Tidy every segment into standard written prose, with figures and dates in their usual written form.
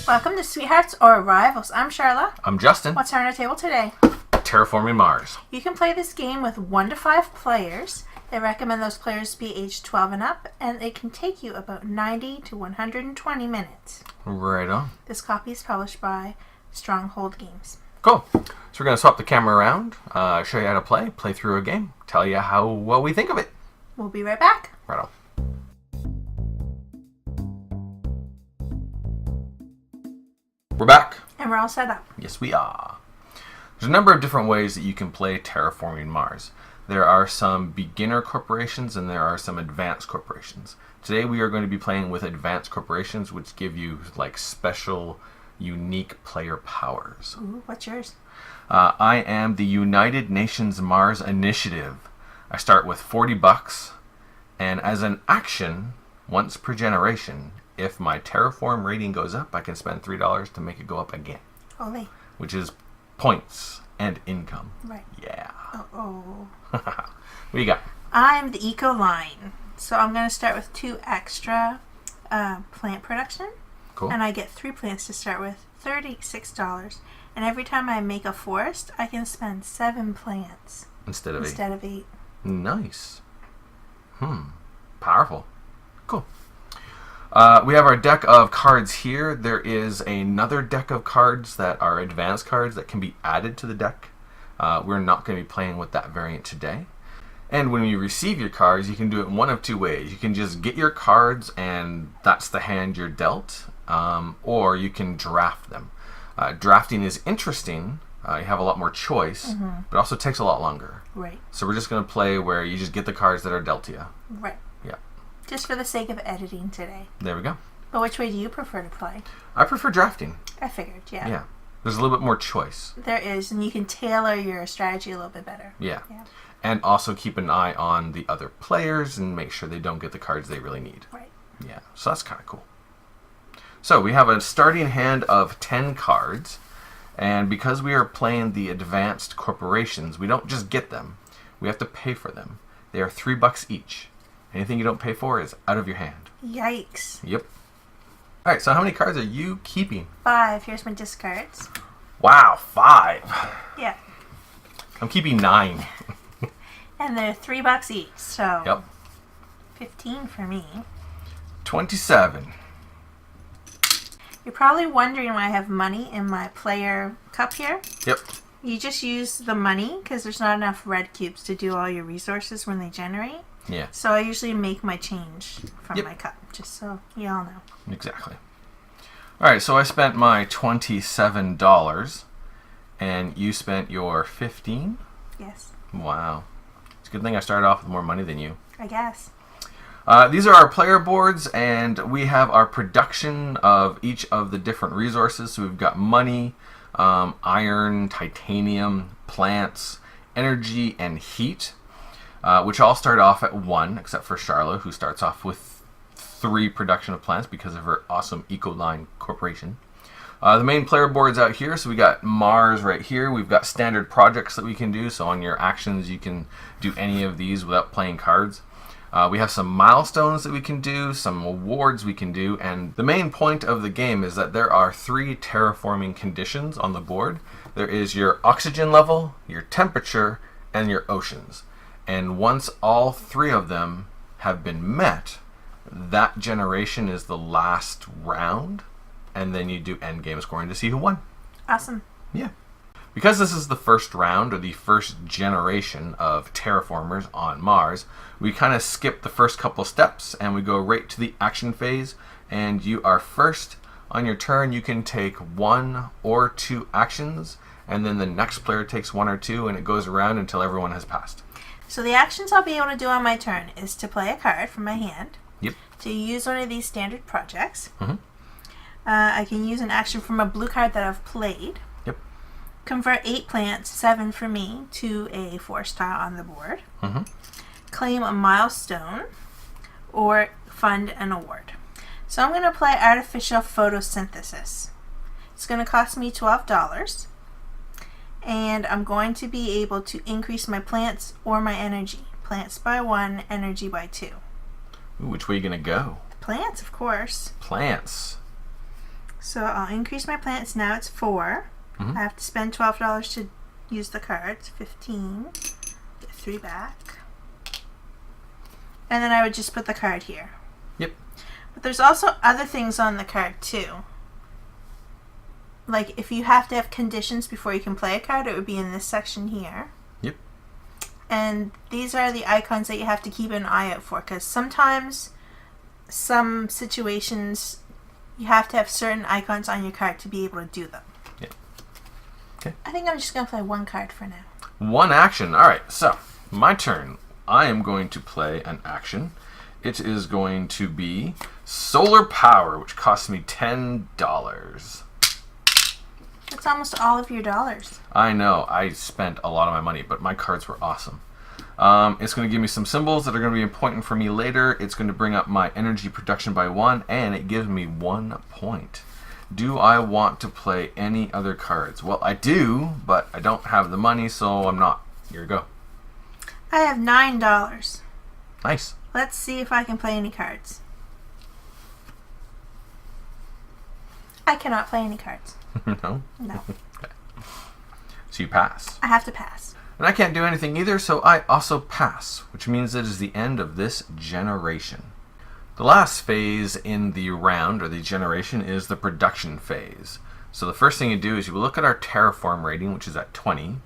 Welcome to Sweethearts or Rivals. I'm Charla. I'm Justin. What's on our table today? Terraforming Mars. You can play this game with 1 to 5 players. They recommend those players be age 12 and up, and it can take you about 90 to 120 minutes. Right on. This copy is published by Stronghold Games. Cool. So we're going to swap the camera around, show you how to play through a game, tell you how well we think of it. We'll be right back. Right on. We're back. And we're all set up. Yes, we are. There's a number of different ways that you can play Terraforming Mars. There are some beginner corporations and there are some advanced corporations. Today we are going to be playing with advanced corporations, which give you like special, unique player powers. Ooh, what's yours? I am the United Nations Mars Initiative. I start with $40, and as an action, once per generation, if my Terraform rating goes up, I can spend $3 to make it go up again. Ole. Which is points and income. Right. Yeah. Uh-oh. What do you got? I'm the Eco Line. So I'm going to start with 2 extra plant production. Cool. And I get 3 plants to start with, $36. And every time I make a forest, I can spend 7 plants. Instead of 8. Nice. Powerful. Cool. We have our deck of cards here. There is another deck of cards that are advanced cards that can be added to the deck. We're not going to be playing with that variant today. And when you receive your cards, you can do it in one of 2 ways. You can just get your cards and that's the hand you're dealt, or you can draft them. Drafting is interesting. You have a lot more choice, but also takes a lot longer. Right. So we're just going to play where you just get the cards that are dealt to you. Right. Yeah. Just for the sake of editing today. There we go. But which way do you prefer to play? I prefer drafting. I figured, yeah. Yeah. There's a little bit more choice. There is, and you can tailor your strategy a little bit better. Yeah. And also keep an eye on the other players and make sure they don't get the cards they really need. Right. Yeah. So that's kind of cool. So we have a starting hand of 10 cards. And because we are playing the advanced corporations, we don't just get them. We have to pay for them. They are $3 each. Anything you don't pay for is out of your hand. Yikes. Yep. All right, so how many cards are you keeping? 5. Here's my discards. Wow, 5. Yeah. I'm keeping 9. And they're $3 each, so... Yep. 15 for me. 27. You're probably wondering why I have money in my player cup here. Yep. You just use the money because there's not enough red cubes to do all your resources when they generate. Yeah. So I usually make my change from Yep. my cup, just so you all know. Exactly. All right, so I spent my $27, and you spent your 15? Yes. Wow. It's a good thing I started off with more money than you. I guess. These are our player boards, and we have our production of each of the different resources. So we've got money, iron, titanium, plants, energy, and heat, which all start off at 1, except for Charla, who starts off with 3 production of plants because of her awesome Ecoline Corporation. The main player board's out here, so we got Mars right here. We've got standard projects that we can do, so on your actions you can do any of these without playing cards. We have some milestones that we can do, some awards we can do, and the main point of the game is that there are 3 terraforming conditions on the board. There is your oxygen level, your temperature, and your oceans. And once all 3 of them have been met, that generation is the last round, and then you do endgame scoring to see who won. Awesome. Yeah. Because this is the first round, or the first generation of terraformers on Mars, we kind of skip the first couple steps and we go right to the action phase, and you are first. On your turn, you can take 1 or 2 actions, and then the next player takes 1 or 2, and it goes around until everyone has passed. So the actions I'll be able to do on my turn is to play a card from my hand. Yep. To use one of these standard projects. Mm-hmm. I can use an action from a blue card that I've played. Yep. Convert 8 plants, 7 for me, to a forest tile on the board. Mm-hmm. Claim a milestone, or fund an award. So I'm going to play Artificial Photosynthesis. It's going to cost me $12. And I'm going to be able to increase my plants or my energy. Plants by 1, energy by 2. Ooh, which way are you going to go? Plants, of course. Plants. So I'll increase my plants. Now it's 4. Mhm. I have to spend $12 to use the cards. 15. Get 3 back. And then I would just put the card here. Yep. But there's also other things on the card too. Like if you have to have conditions before you can play a card, it would be in this section here. Yep. And these are the icons that you have to keep an eye out for, because sometimes some situations you have to have certain icons on your card to be able to do them. Yeah. Okay. I think I'm just going to play 1 card for now. 1 action. All right, so my turn. I am going to play an action. It is going to be Solar Power, which costs me $10. That's almost all of your dollars. I know, I spent a lot of my money, but my cards were awesome. It's going to give me some symbols that are going to be important for me later. It's going to bring up my energy production by 1, and it gives me 1 point. Do I want to play any other cards? Well, I do, but I don't have the money, so I'm not. Here we go. I have $9. Nice. Let's see if I can play any cards. I cannot play any cards. No? No. Okay. So you pass. I have to pass. And I can't do anything either, so I also pass, which means it is the end of this generation. The last phase in the round, or the generation, is the production phase. So the first thing you do is you look at our Terraform rating, which is at 20.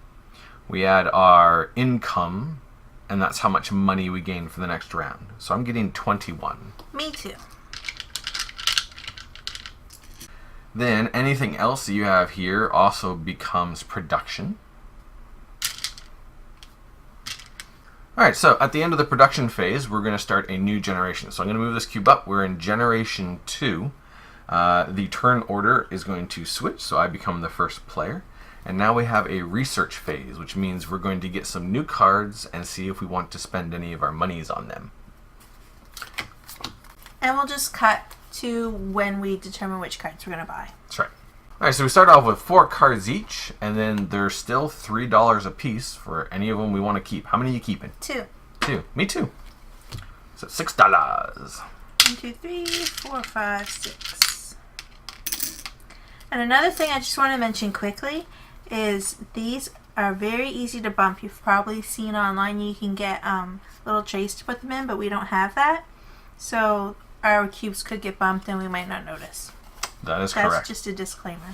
We add our income, and that's how much money we gain for the next round. So I'm getting 21. Me too. Then anything else that you have here also becomes production. Alright, so at the end of the production phase, we're going to start a new generation. So I'm going to move this cube up. We're in generation 2. The turn order is going to switch, so I become the first player. And now we have a research phase, which means we're going to get some new cards and see if we want to spend any of our monies on them. And we'll just cut to when we determine which cards we're going to buy. That's right. Alright, so we start off with 4 cards each, and then there's still $3 a piece for any of them we want to keep. How many are you keeping? 2. 2. Me too. So $6. 1, 2, 3, 4, 5, 6. And another thing I just want to mention quickly is these are very easy to bump. You've probably seen online you can get little trays to put them in, but we don't have that. So our cubes could get bumped and we might not notice. That is That's correct. just a disclaimer.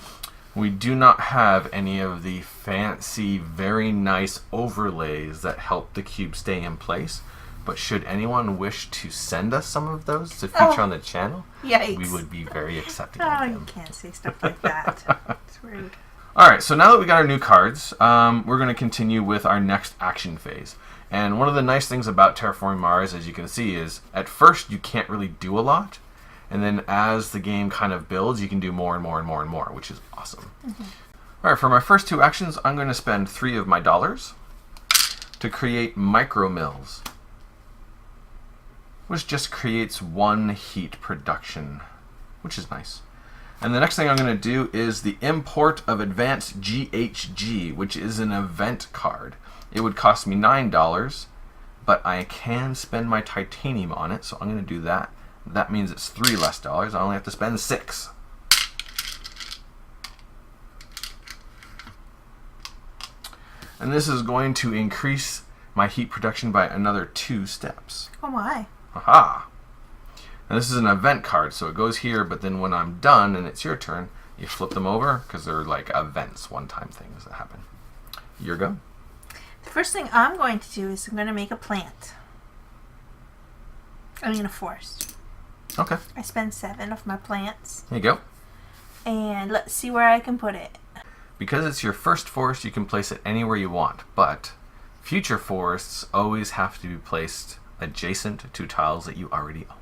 We do not have any of the fancy, very nice overlays that help the cube stay in place. But should anyone wish to send us some of those to feature on the channel, Yikes. we would be very accepting Oh, of you them. can't say stuff like that. It's rude. Alright, so now that we got our new cards, we're going to continue with our next action phase. And one of the nice things about Terraforming Mars, as you can see, is at first you can't really do a lot. And then as the game kind of builds, you can do more and more and more and more, which is awesome. Mm-hmm. Alright, for my first 2 actions, I'm going to spend 3 of my dollars to create micro mills, which just creates 1 heat production, which is nice. And the next thing I'm going to do is the import of advanced GHG, which is an event card. It would cost me $9, but I can spend my titanium on it, so I'm going to do that. That means it's $3 less. I only have to spend 6. And this is going to increase my heat production by another 2 steps. Oh my. Aha! And this is an event card, so it goes here, but then when I'm done and it's your turn, you flip them over, because they're like events, one-time things that happen. Your go. The first thing I'm going to do is I'm going to make a plant. I mean a forest. Okay. I spend 7 of my plants. There you go. And let's see where I can put it. Because it's your first forest, you can place it anywhere you want, but future forests always have to be placed adjacent to tiles that you already own.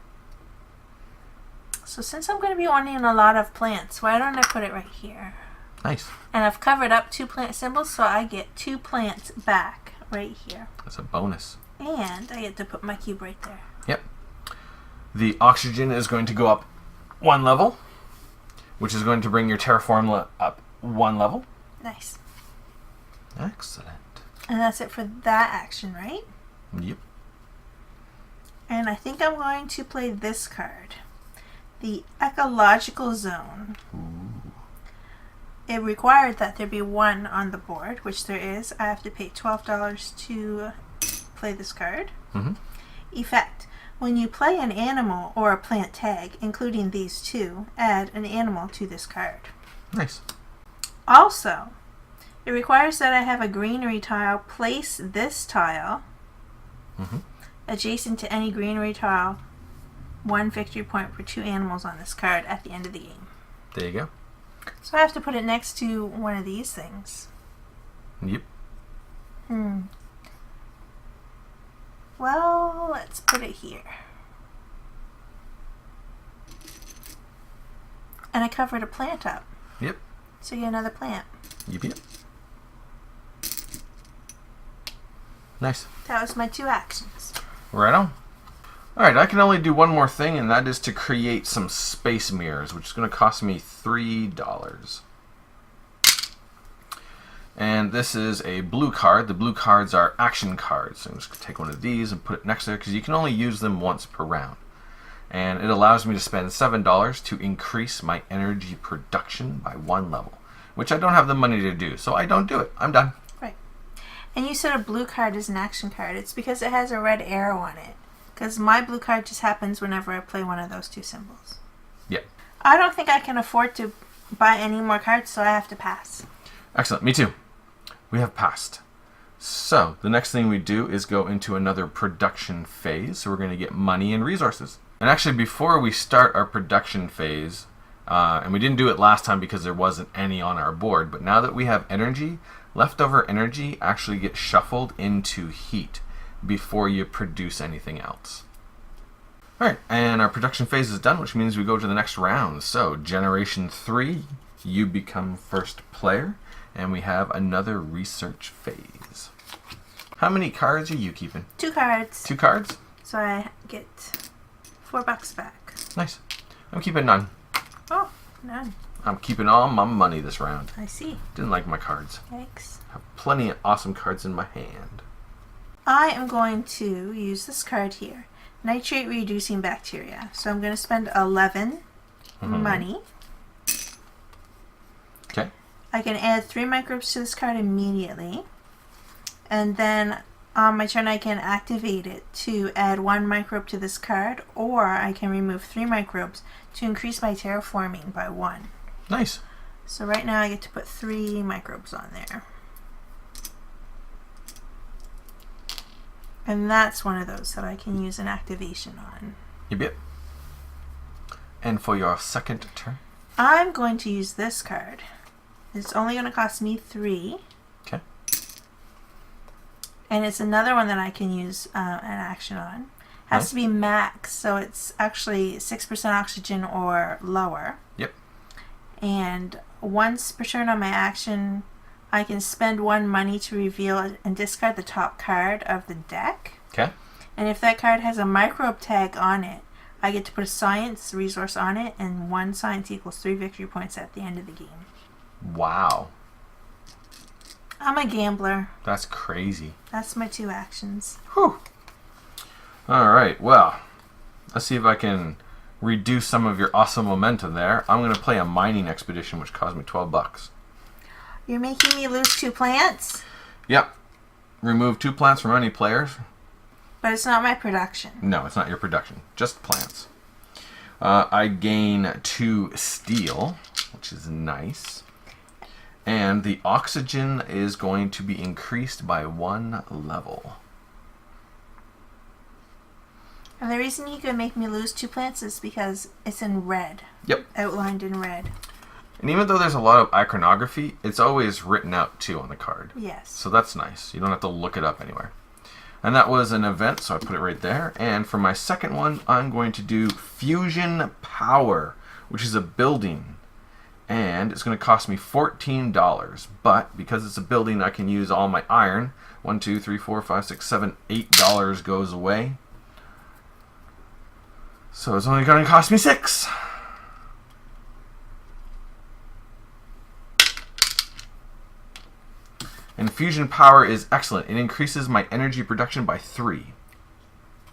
So since I'm going to be owning a lot of plants, why don't I put it right here? Nice. And I've covered up 2 plant symbols, so I get 2 plants back right here. That's a bonus. And I get to put my cube right there. Yep. The oxygen is going to go up 1 level, which is going to bring your terraform up 1 level. Nice. Excellent. And that's it for that action, right? Yep. And I think I'm going to play this card. The Ecological Zone. Ooh. It required that there be 1 on the board, which there is. I have to pay $12 to play this card. Mm-hmm. Effect. When you play an animal or a plant tag, including these 2, add an animal to this card. Nice. Also, it requires that I have a greenery tile. Place this tile adjacent to any greenery tile. 1 victory point for 2 animals on this card at the end of the game. There you go. So I have to put it next to one of these things. Yep. Well, let's put it here. And I covered a plant up. Yep. So you get another plant. Yep. Nice. That was my 2 actions. Right on. Alright, I can only do one more thing, and that is to create some space mirrors, which is going to cost me $3. And this is a blue card. The blue cards are action cards. So I'm just going to take one of these and put it next to it, because you can only use them once per round. And it allows me to spend $7 to increase my energy production by 1 level, which I don't have the money to do, so I don't do it. I'm done. Right. And you said a blue card is an action card. It's because it has a red arrow on it. Because my blue card just happens whenever I play one of those 2 symbols. Yep. I don't think I can afford to buy any more cards, so I have to pass. Excellent. Me too. We have passed. So the next thing we do is go into another production phase. So we're going to get money and resources. And actually, before we start our production phase, and we didn't do it last time because there wasn't any on our board, but now that we have energy, leftover energy actually gets shuffled into heat before you produce anything else. Alright, and our production phase is done, which means we go to the next round. So, Generation 3, you become first player, and we have another research phase. How many cards are you keeping? 2 cards. 2 cards? So I get $4 back. Nice. I'm keeping none. Oh, none. I'm keeping all my money this round. I see. Didn't like my cards. Yikes. I have plenty of awesome cards in my hand. I am going to use this card here. Nitrate reducing bacteria. So I'm going to spend 11 money. Okay. I can add 3 microbes to this card immediately. And then on my turn I can activate it to add 1 microbe to this card, or I can remove 3 microbes to increase my terraforming by 1. Nice. So right now I get to put 3 microbes on there. And that's one of those that I can use an activation on. Yep. And for your second turn? I'm going to use this card. It's only going to cost me 3. Okay. And it's another one that I can use an action on. Has to be max, so it's actually 6% oxygen or lower. Yep. And once per turn on my action, I can spend 1 money to reveal and discard the top card of the deck. Okay. And if that card has a microbe tag on it, I get to put a science resource on it, and 1 science equals 3 victory points at the end of the game. Wow. I'm a gambler. That's crazy. That's my 2 actions. Whew. Alright, well, let's see if I can reduce some of your awesome momentum there. I'm going to play a mining expedition, which cost me $12. You're making me lose 2 plants? Yep. Remove 2 plants from any players. But it's not my production. No, it's not your production. Just plants. I gain 2 steel, which is nice. And the oxygen is going to be increased by 1 level. And the reason you can make me lose 2 plants is because it's in red. Yep. Outlined in red. And even though there's a lot of iconography, it's always written out too on the card. Yes. So that's nice. You don't have to look it up anywhere. And that was an event, so I put it right there. And for my second one, I'm going to do Fusion Power, which is a building. And it's going to cost me $14. But because it's a building, I can use all my iron. $1, $2, $3, $4, $5, $6, $7, $8 goes away. So it's only going to cost me $6. And fusion power is excellent. It increases my energy production by 3.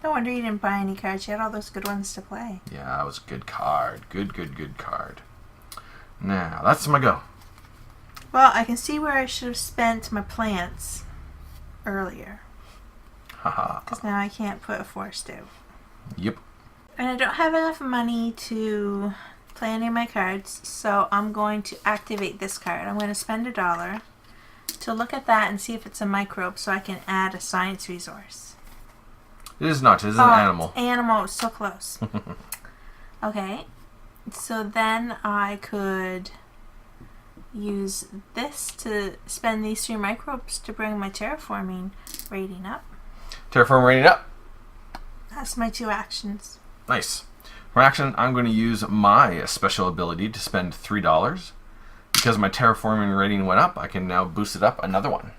No wonder you didn't buy any cards. You had all those good ones to play. Yeah, that was a good card. Good card. Now, that's my go. Well, I can see where I should have spent my plants earlier. Haha. Because now I can't put a forest out. Yep. And I don't have enough money to play any of my cards, so I'm going to activate this card. I'm going to spend $1 to look at that and see if it's a microbe so I can add a science resource. It is not. It is an animal. Animal. It's so close. Okay. So then I could use this to spend these 3 microbes to bring my terraforming rating up. Terraform rating up. That's my 2 actions. Nice. For action, I'm going to use my special ability to spend $3. Because my terraforming rating went up, I can now boost it up another one.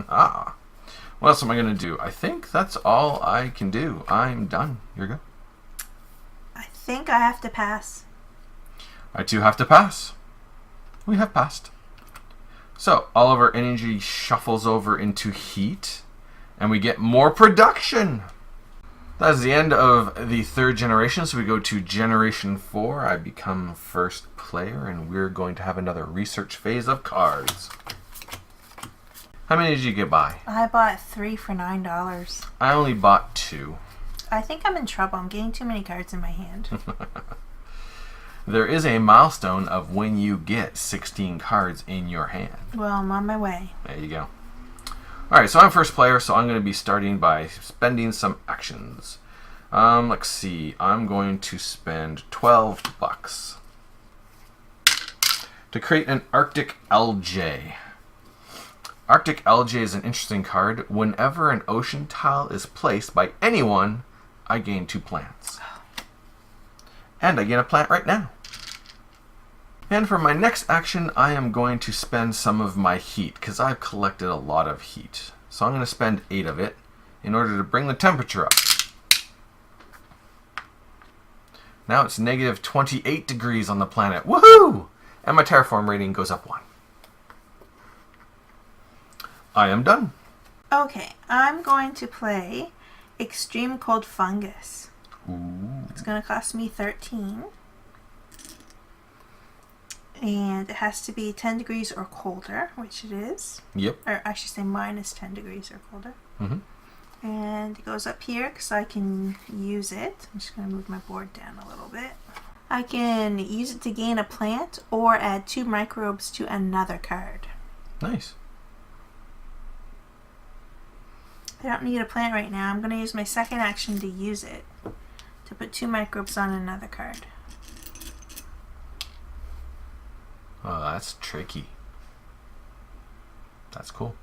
Ah. What else am I going to do? I think that's all I can do. I'm done. Here we go. I think I have to pass. I too have to pass. We have passed. So, all of our energy shuffles over into heat, and we get more production. That is the end of the 3rd generation, so we go to generation 4. I become first player, and we're going to have another research phase of cards. How many did you get by? I bought 3 for $9. I only bought 2. I think I'm in trouble. I'm getting too many cards in my hand. There is a milestone of when you get 16 cards in your hand. Well, I'm on my way. There you go. Alright, so I'm first player, so I'm going to be starting by spending some actions. Let's see. I'm going to spend $12 to create an Arctic LJ. Arctic LJ is an interesting card. Whenever an ocean tile is placed by anyone, I gain 2 plants. And I gain a plant right now. And for my next action, I am going to spend some of my heat, because I've collected a lot of heat. So I'm going to spend 8 of it in order to bring the temperature up. Now it's negative 28 degrees on the planet. Woohoo! And my terraform rating goes up 1. I am done. Okay, I'm going to play Extreme Cold Fungus. Ooh. It's going to cost me 13. And it has to be 10 degrees or colder, which it is. Yep. Or I should say minus 10 degrees or colder. Mm-hmm. And it goes up here because I can use it. I'm just going to move my board down a little bit. I can use it to gain a plant or add 2 microbes to another card. Nice. I don't need a plant right now. I'm going to use my second action to use it. To put 2 microbes on another card. Oh, that's tricky. That's cool.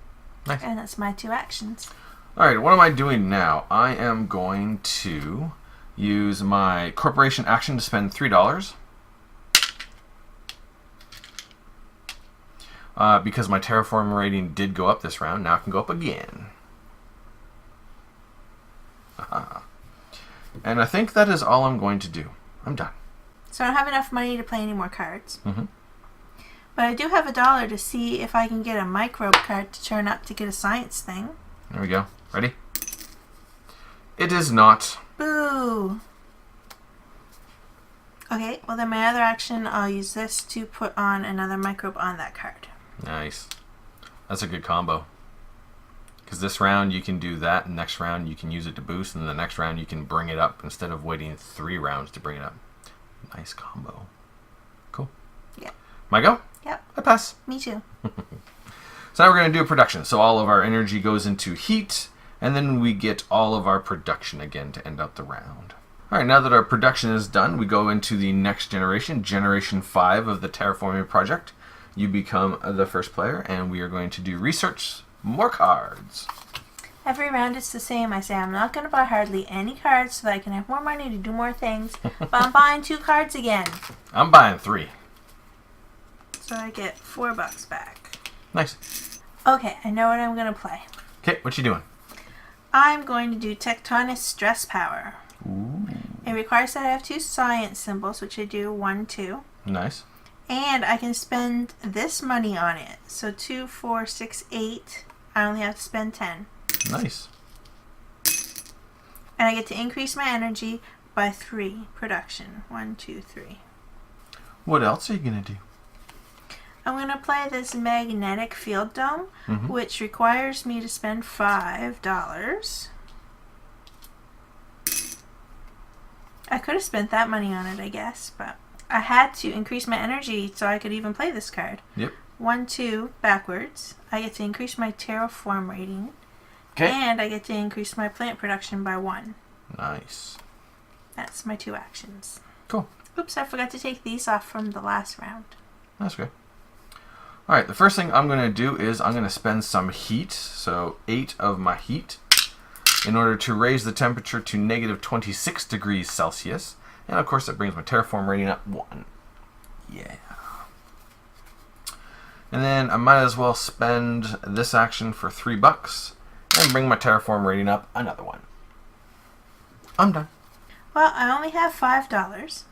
Nice. And that's my 2 actions. Alright, what am I doing now? I am going to use my corporation action to spend $3. Because my terraform rating did go up this round, now it can go up again. Aha. And I think that is all I'm going to do. I'm done. So I don't have enough money to play any more cards. Mm-hmm. But I do have $1 to see if I can get a microbe card to turn up to get a science thing. There we go. Ready? It is not. Boo! Okay, well then my other action, I'll use this to put on another microbe on that card. Nice. That's a good combo. Because this round you can do that, and next round you can use it to boost, and the next round you can bring it up instead of waiting 3 rounds to bring it up. Nice combo. Cool. Yep. My go? Yep. I pass. Me too. So now we're going to do a production. So all of our energy goes into heat, and then we get all of our production again to end out the round. Alright, now that our production is done, we go into the next generation, Generation 5 of the Terraforming project. You become the first player, and we are going to do research, more cards. Every round it's the same. I say I'm not going to buy hardly any cards so that I can have more money to do more things. But I'm buying 2 cards again. I'm buying 3. So I get $4 back. Nice. Okay, I know what I'm going to play. Okay, what you doing? I'm going to do Tectonic Stress Power. Ooh. It requires that I have 2 science symbols, which I do 1, 2. Nice. And I can spend this money on it. So 2, 4, 6, 8. I only have to spend 10. Nice. And I get to increase my energy by 3 production. 1, 2, 3. What else are you going to do? I'm going to play this magnetic field dome, which requires me to spend $5. I could have spent that money on it, I guess, but I had to increase my energy so I could even play this card. Yep. 1, 2, backwards. I get to increase my terraform rating. Okay. And I get to increase my plant production by 1. Nice. That's my 2 actions. Cool. Oops, I forgot to take these off from the last round. That's good. All right, the first thing I'm going to do is I'm going to spend some heat, so 8 of my heat, in order to raise the temperature to negative 26 degrees Celsius. And of course, that brings my terraform rating up 1. Yeah. And then I might as well spend this action for $3 and bring my terraform rating up another 1. I'm done. Well, I only have $5.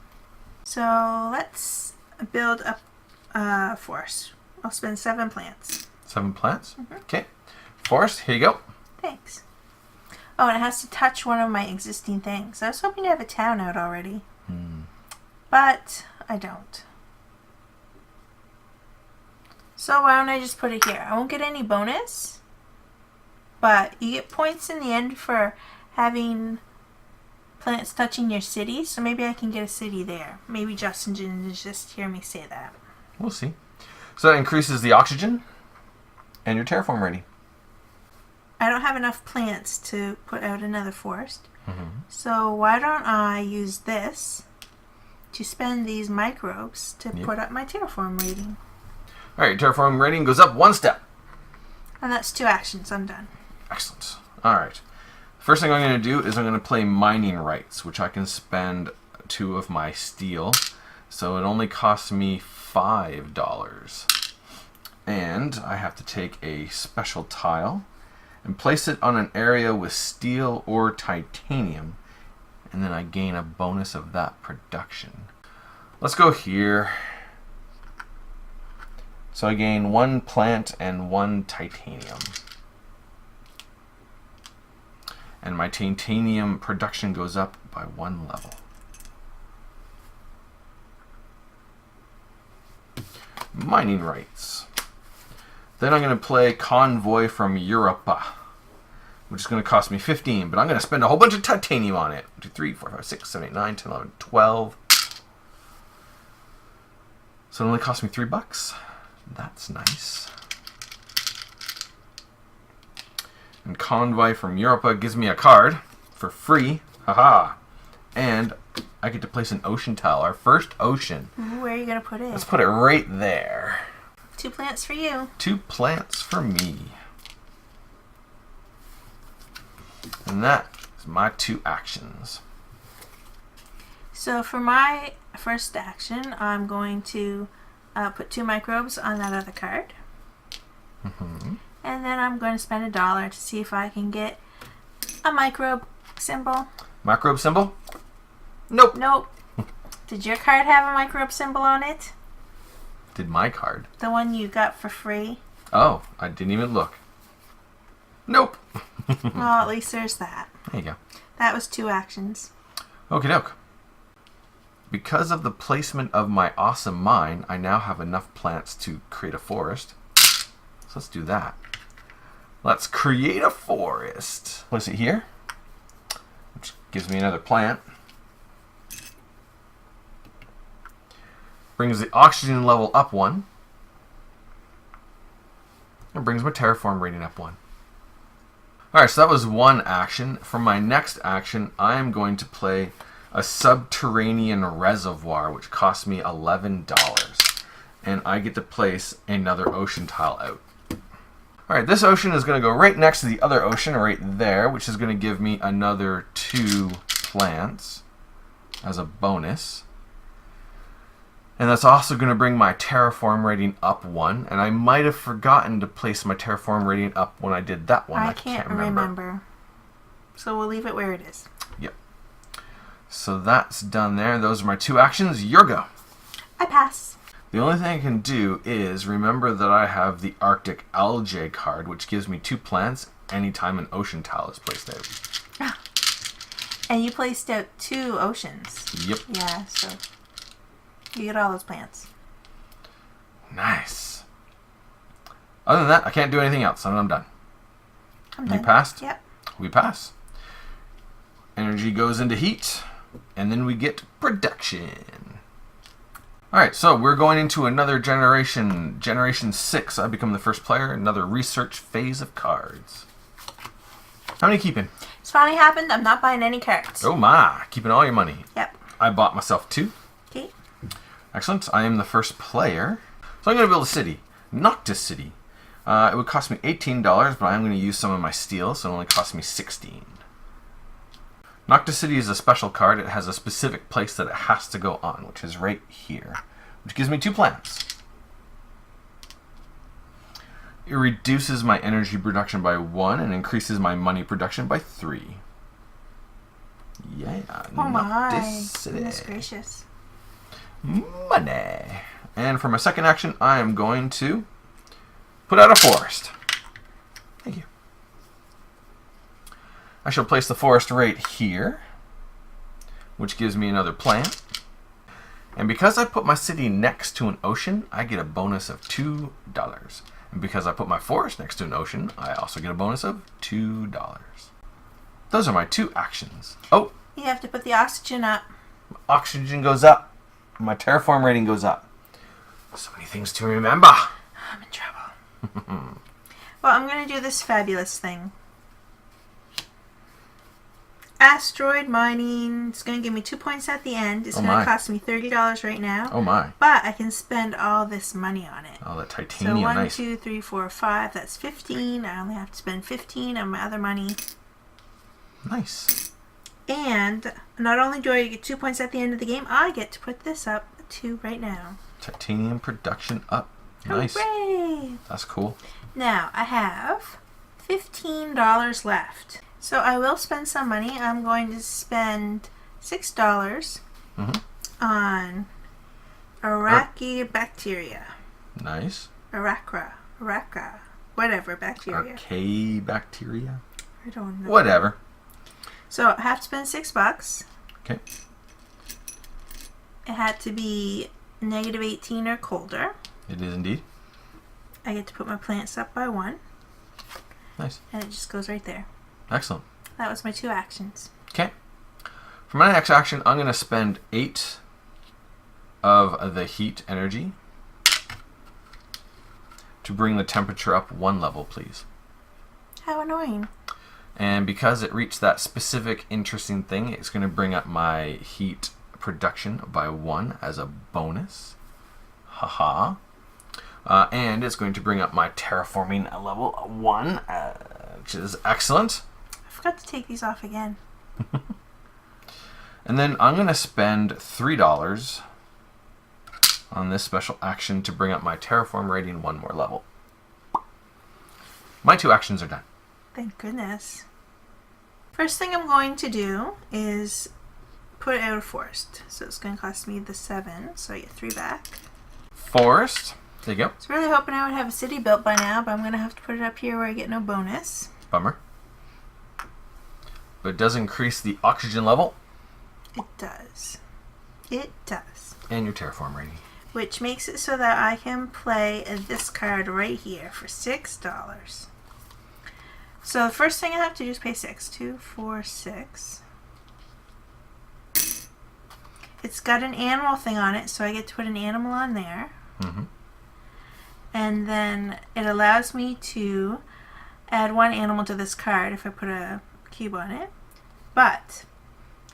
So let's build a forest. I'll spend 7 plants. 7 plants? Okay. Forest, here you go. Thanks. Oh, and it has to touch one of my existing things. I was hoping to have a town out already. But I don't. So why don't I just put it here? I won't get any bonus. But you get points in the end for having plants touching your city. So maybe I can get a city there. Maybe Justin didn't just hear me say that. We'll see. So that increases the oxygen and your terraform rating. I don't have enough plants to put out another forest. So why don't I use this to spend these microbes to put up my terraform rating? All right, terraform rating goes up 1 step. And that's 2 actions. I'm done. Excellent. All right. First thing I'm going to do is I'm going to play mining rights, which I can spend 2 of my steel. So it only costs me $5. And I have to take a special tile and place it on an area with steel or titanium, and then I gain a bonus of that production. Let's go here. So I gain 1 plant and 1 titanium. And my titanium production goes up by 1 level. Mining rights. Then I'm going to play Convoy from Europa, which is going to cost me 15, but I'm going to spend a whole bunch of titanium on it. 1, 2, 3, 4, 5, 6, 7, 8, 9, 10, 11, 12. So it only cost me $3. That's nice. And Convoy from Europa gives me a card for free. Haha. And I get to place an ocean tile, our first ocean. Where are you going to put it? Let's put it right there. 2 plants for you. 2 plants for me. And that is my 2 actions. So for my first action, I'm going to put 2 microbes on that other card. And then I'm going to spend $1 to see if I can get a microbe symbol. Microbe symbol? Nope. Nope. Did your card have a microbe symbol on it? Did my card? The one you got for free? Oh, I didn't even look. Nope. Well, at least there's that. There you go. That was 2 actions. Okie doke. Because of the placement of my awesome mine, I now have enough plants to create a forest. So let's do that. Let's create a forest. Place it here, which gives me another plant. Brings the oxygen level up 1. And brings my terraform rating up 1. Alright, so that was 1 action. For my next action, I am going to play a subterranean reservoir, which costs me $11. And I get to place another ocean tile out. Alright, this ocean is going to go right next to the other ocean right there, which is going to give me another 2 plants as a bonus. And that's also going to bring my terraform rating up 1. And I might have forgotten to place my terraform rating up when I did that one. I can't remember. So we'll leave it where it is. Yep. So that's done there. Those are my 2 actions. Your go. I pass. The only thing I can do is remember that I have the Arctic Algae card, which gives me 2 plants anytime an ocean tile is placed out. And you placed out 2 oceans. Yep. Yeah, so you get all those plants. Nice. Other than that, I can't do anything else, and I'm done. I'm done. You passed? Yep. We pass. Energy goes into heat, and then we get production. Alright, so we're going into another generation. Generation 6. I become the first player. Another research phase of cards. How many keeping? It's finally happened. I'm not buying any cards. Oh my. Keeping all your money. Yep. I bought myself 2. Okay. Excellent. I am the first player. So I'm going to build a city. Noctis City. It would cost me $18, but I'm going to use some of my steel, so it only costs me $16. Noctis City is a special card. It has a specific place that it has to go on, which is right here, which gives me 2 plants. It reduces my energy production by 1 and increases my money production by 3. Yeah, Oh my. Noctis City. Goodness gracious. Money. And for my second action, I am going to put out a forest. Thank you. I shall place the forest right here, which gives me another plant. And because I put my city next to an ocean, I get a bonus of $2. And because I put my forest next to an ocean, I also get a bonus of $2. Those are my 2 actions. Oh, You have to put the oxygen up. oxygen goes up. My terraform rating goes up. So many things to remember. I'm in trouble. Well, I'm going to do this fabulous thing. Asteroid mining. It's going to give me 2 points at the end. It's Oh going my. to cost me $30 right now. Oh my. But I can spend all this money on it. Oh, that So titanium, 1, nice. 2, 3, 4, 5. That's 15. I only have to spend 15 on my other money. Nice. And not only do I get 2 points at the end of the game, I get to put this up 2 right now. Titanium production up. Nice. Hooray! That's cool. Now, I have $15 left. So I will spend some money. I'm going to spend $6 on Archaebacteria. Nice. Araca. Whatever, bacteria. Archaebacteria? I don't know. Whatever. So I have to spend $6. Okay. It had to be -18 or colder. It is indeed. I get to put my plants up by 1. Nice. And it just goes right there. Excellent. That was my 2 actions. Okay. For my next action, I'm going to spend 8 of the heat energy to bring the temperature up 1 level, please. How annoying. And because it reached that specific interesting thing, it's going to bring up my heat production by 1 as a bonus. Haha. And it's going to bring up my terraforming level 1, which is excellent. I forgot to take these off again. And then I'm going to spend $3 on this special action to bring up my terraform rating 1 more level. My 2 actions are done. Thank goodness. First thing I'm going to do is put out a forest. So it's going to cost me the 7, so I get 3 back. Forest. There you go. I was really hoping I would have a city built by now, but I'm going to have to put it up here where I get no bonus. Bummer. But it does increase the oxygen level It does. It does. and your terraform rating. Which makes it so that I can play this card right here for $6. So the first thing I have to do is pay 6. 2, 4, 6. It's got an animal thing on it, so I get to put an animal on there. Mm-hmm. And then it allows me to add 1 animal to this card if I put a cube on it. But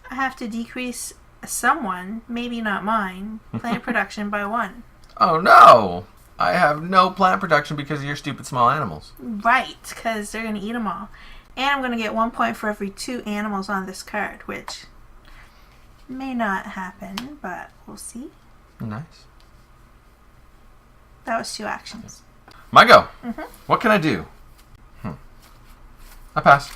I have to decrease someone, maybe not mine, plant production by 1. Oh no! I have no plant production because of your stupid small animals. Right, because they're going to eat them all. And I'm going to get 1 point for every 2 animals on this card, which may not happen, but we'll see. Nice. That was 2 actions. My go. Mm-hmm. What can I do? I pass.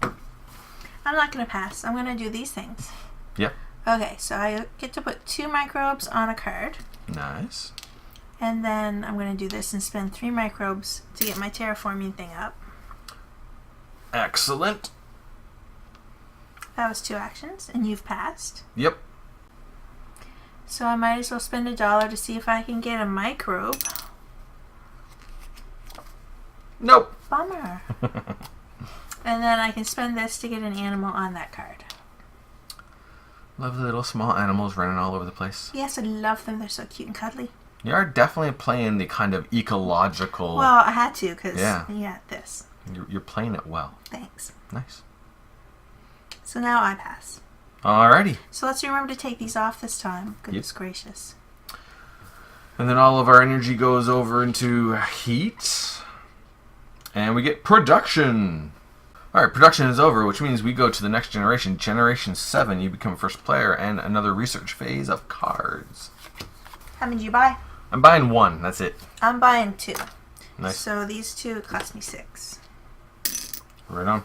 I'm not going to pass. I'm going to do these things. Yep. Okay, so I get to put 2 microbes on a card. Nice. And then I'm going to do this and spend 3 microbes to get my terraforming thing up. Excellent. That was 2 actions, and you've passed. Yep. So I might as well spend $1 to see if I can get a microbe. Nope. Bummer. And then I can spend this to get an animal on that card. Lovely little small animals running all over the place. Yes, I love them. They're so cute and cuddly. You are definitely playing the kind of ecological... Well, I had to because, this. You're playing it well. Thanks. Nice. So now I pass. Alrighty. So let's remember to take these off this time. Goodness gracious. And then all of our energy goes over into heat. And we get production. Alright, production is over, which means we go to the next generation. Generation 7, you become first player and another research phase of cards. How many did you buy? I'm buying 1, that's it. I'm buying 2. Nice. So these 2 cost me 6. Right on.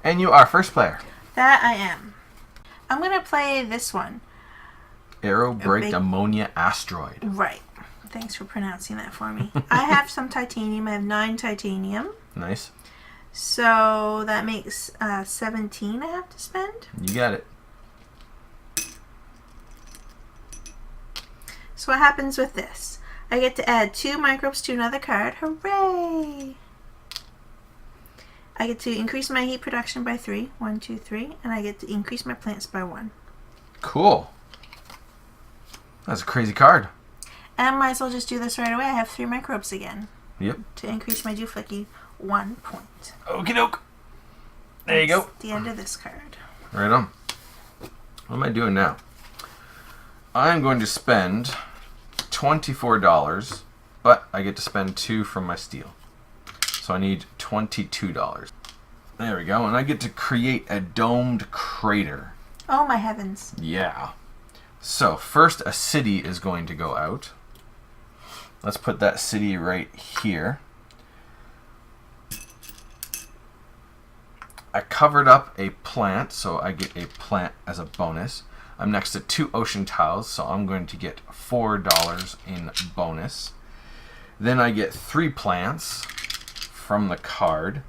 And you are first player. That I am. I'm going to play this one. Aero-braked ammonia asteroid. Right. Thanks for pronouncing that for me. I have some titanium. I have 9 titanium. Nice. So that makes 17 I have to spend. You got it. So what happens with this? I get to add 2 microbes to another card. Hooray! I get to increase my heat production by 3. 1, 2, 3. And I get to increase my plants by 1. Cool. That's a crazy card. And I might as well just do this right away. I have 3 microbes again. Yep. To increase my Dooflicky 1 point. Okie doke. There you go. The end of this card. Right on. What am I doing now? I'm going to spend $24, but I get to spend 2 from my steel. So I need $22. There we go. And I get to create a domed crater. Oh my heavens. Yeah. So first a city is going to go out. Let's put that city right here. I covered up a plant, so I get a plant as a bonus. I'm next to 2 ocean tiles, so I'm going to get $4 in bonus. Then I get 3 plants from the card.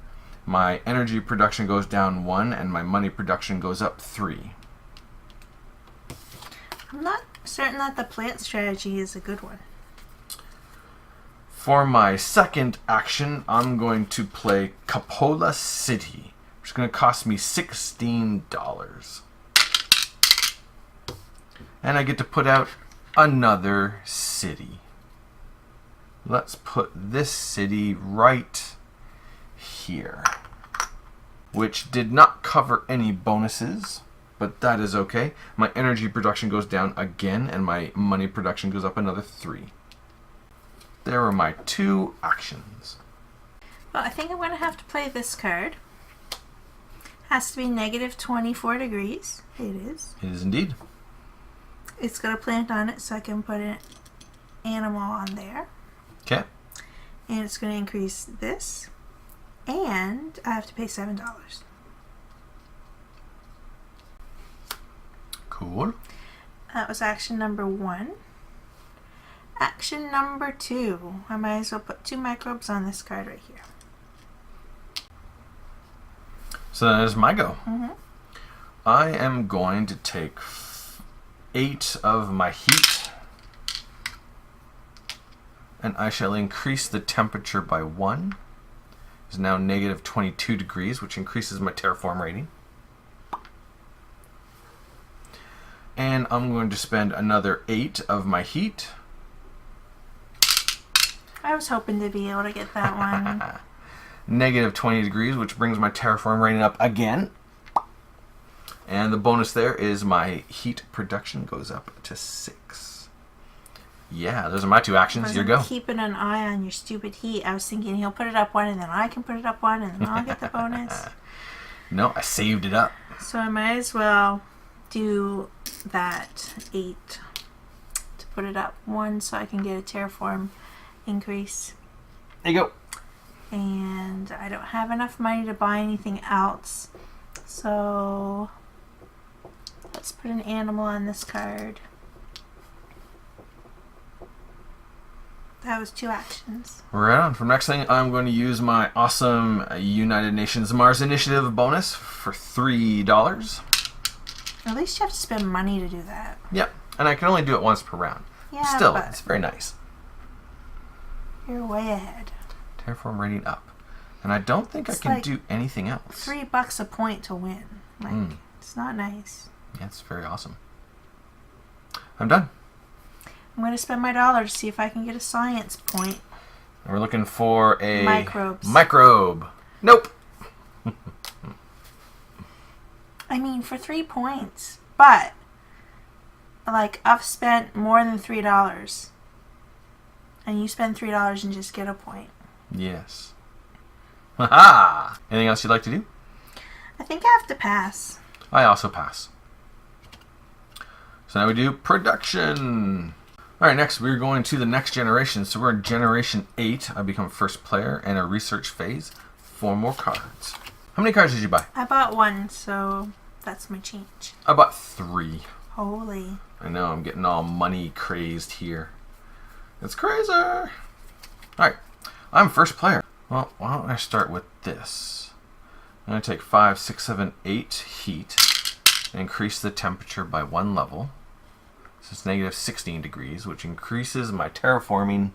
My energy production goes down 1, and my money production goes up 3. I'm not certain that the plant strategy is a good one. For my second action, I'm going to play Capola City, which is going to cost me $16. And I get to put out another city. Let's put this city right here, which did not cover any bonuses, but that is okay. My energy production goes down again, and my money production goes up another 3. There were my 2 actions. Well, I think I'm going to have to play this card. Has to be negative 24 degrees. It is. It is indeed. It's got a plant on it, so I can put an animal on there. Okay. And it's going to increase this. And I have to pay $7. Cool. That was action number 1. Action number 2. I might as well put 2 microbes on this card right here. So that is my go. Mm-hmm. I am going to take 8 of my heat, and I shall increase the temperature by 1. It's now negative 22 degrees, which increases my terraform rating. And I'm going to spend another 8 of my heat. I was hoping to be able to get that one. Negative 20 degrees, which brings my terraform rating up again. And the bonus there is my heat production goes up to 6. Yeah, those are my 2 actions. Here you go. Keeping an eye on your stupid heat. I was thinking he'll put it up 1 and then I can put it up 1 and then I'll get the bonus. No, I saved it up. So I might as well do that 8 to put it up 1 so I can get a terraform increase. There you go. And I don't have enough money to buy anything else. So let's put an animal on this card. That was 2 actions. Right on. For next thing, I'm going to use my awesome United Nations Mars Initiative bonus for $3. At least you have to spend money to do that. Yep. And I can only do it once per round. Yeah, Still, but it's very nice. You're way ahead. Terraform rating up. And I don't think It's I can like do anything else. $3 a point to win. Like, it's not nice. Yeah, it's very awesome. I'm done. I'm going to spend my $1 to see if I can get a science point. And we're looking for a... Microbes. Microbe. Nope. I mean, for 3 points. But, like, I've spent more than $3. And you spend $3 and just get a point. Yes. Haha! Anything else you'd like to do? I think I have to pass. I also pass. So now we do production. Alright, next we're going to the next generation. So we're in generation 8. I become first player and a research phase. 4 more cards. How many cards did you buy? I bought 1, so that's my change. I bought 3. Holy. I know, I'm getting all money crazed here. It's crazy! Alright, I'm first player. Well, why don't I start with this? I'm going to take 5, 6, 7, 8 heat and increase the temperature by 1 level. So it's negative 16 degrees, which increases my terraforming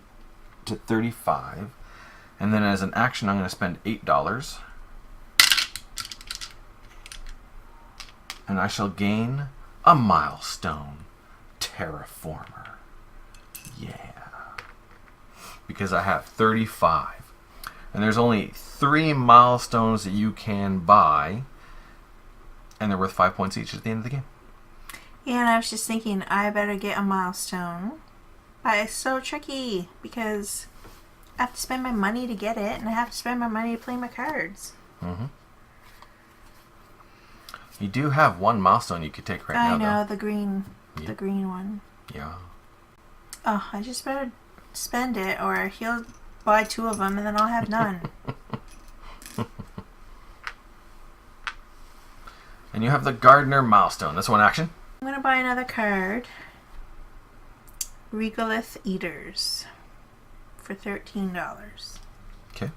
to 35. And then as an action, I'm going to spend $8. And I shall gain a milestone. Terraformer. Yeah. Because I have 35. And there's only 3 milestones that you can buy. And they're worth 5 points each at the end of the game. Yeah, and I was just thinking, I better get a milestone. But it's so tricky because I have to spend my money to get it, and I have to spend my money to play my cards. Mm-hmm. You do have 1 milestone you could take right now, I know, though. the green one. Yeah. Oh, I just better spend it, or he'll buy 2 of them, and then I'll have none. And you have the Gardener milestone. That's 1 action. I'm going to buy another card. Regolith Eaters for $13. Okay.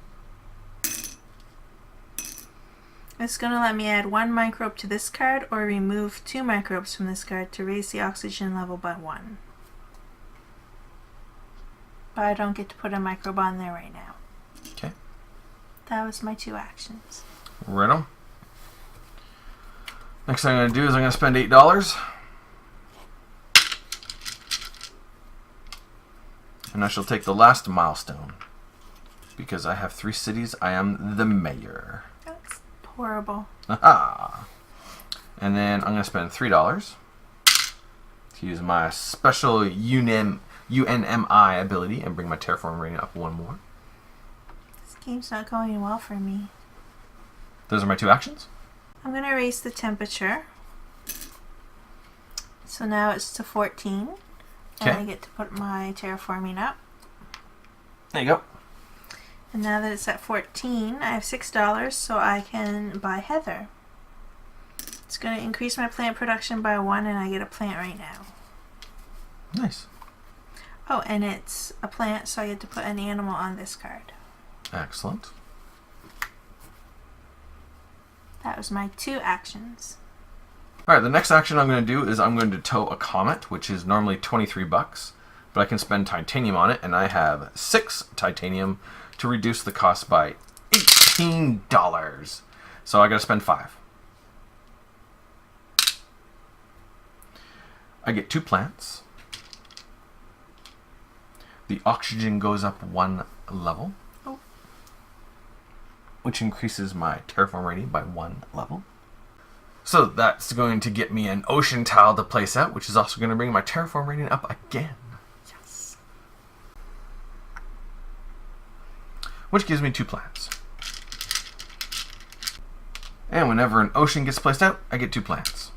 It's going to let me add 1 microbe to this card or remove 2 microbes from this card to raise the oxygen level by 1. But I don't get to put a microbe on there right now. Okay. That was my 2 actions. Right on. Next thing I'm going to do is I'm going to spend $8. And I shall take the last milestone. Because I have 3 cities, I am the mayor. That's horrible. Aha! And then I'm going to spend $3 to use my special UNMI ability and bring my terraform rating up 1 more. This game's not going well for me. Those are my 2 actions. I'm going to raise the temperature. So now it's to 14. Okay. And I get to put my terraforming up. There you go. And now that it's at 14, I have $6, so I can buy heather. It's going to increase my plant production by 1, and I get a plant right now. Nice. Oh, and it's a plant, so I get to put an animal on this card. Excellent. That was my 2 actions. Alright, the next action I'm going to do is I'm going to tow a comet, which is normally $23, but I can spend titanium on it, and I have 6 titanium to reduce the cost by $18. So I got to spend 5. I get 2 plants. The oxygen goes up 1 level, which increases my terraform rating by 1 level. So that's going to get me an ocean tile to place out, which is also going to bring my terraform rating up again. Yes. Which gives me 2 plants. And whenever an ocean gets placed out, I get 2 plants.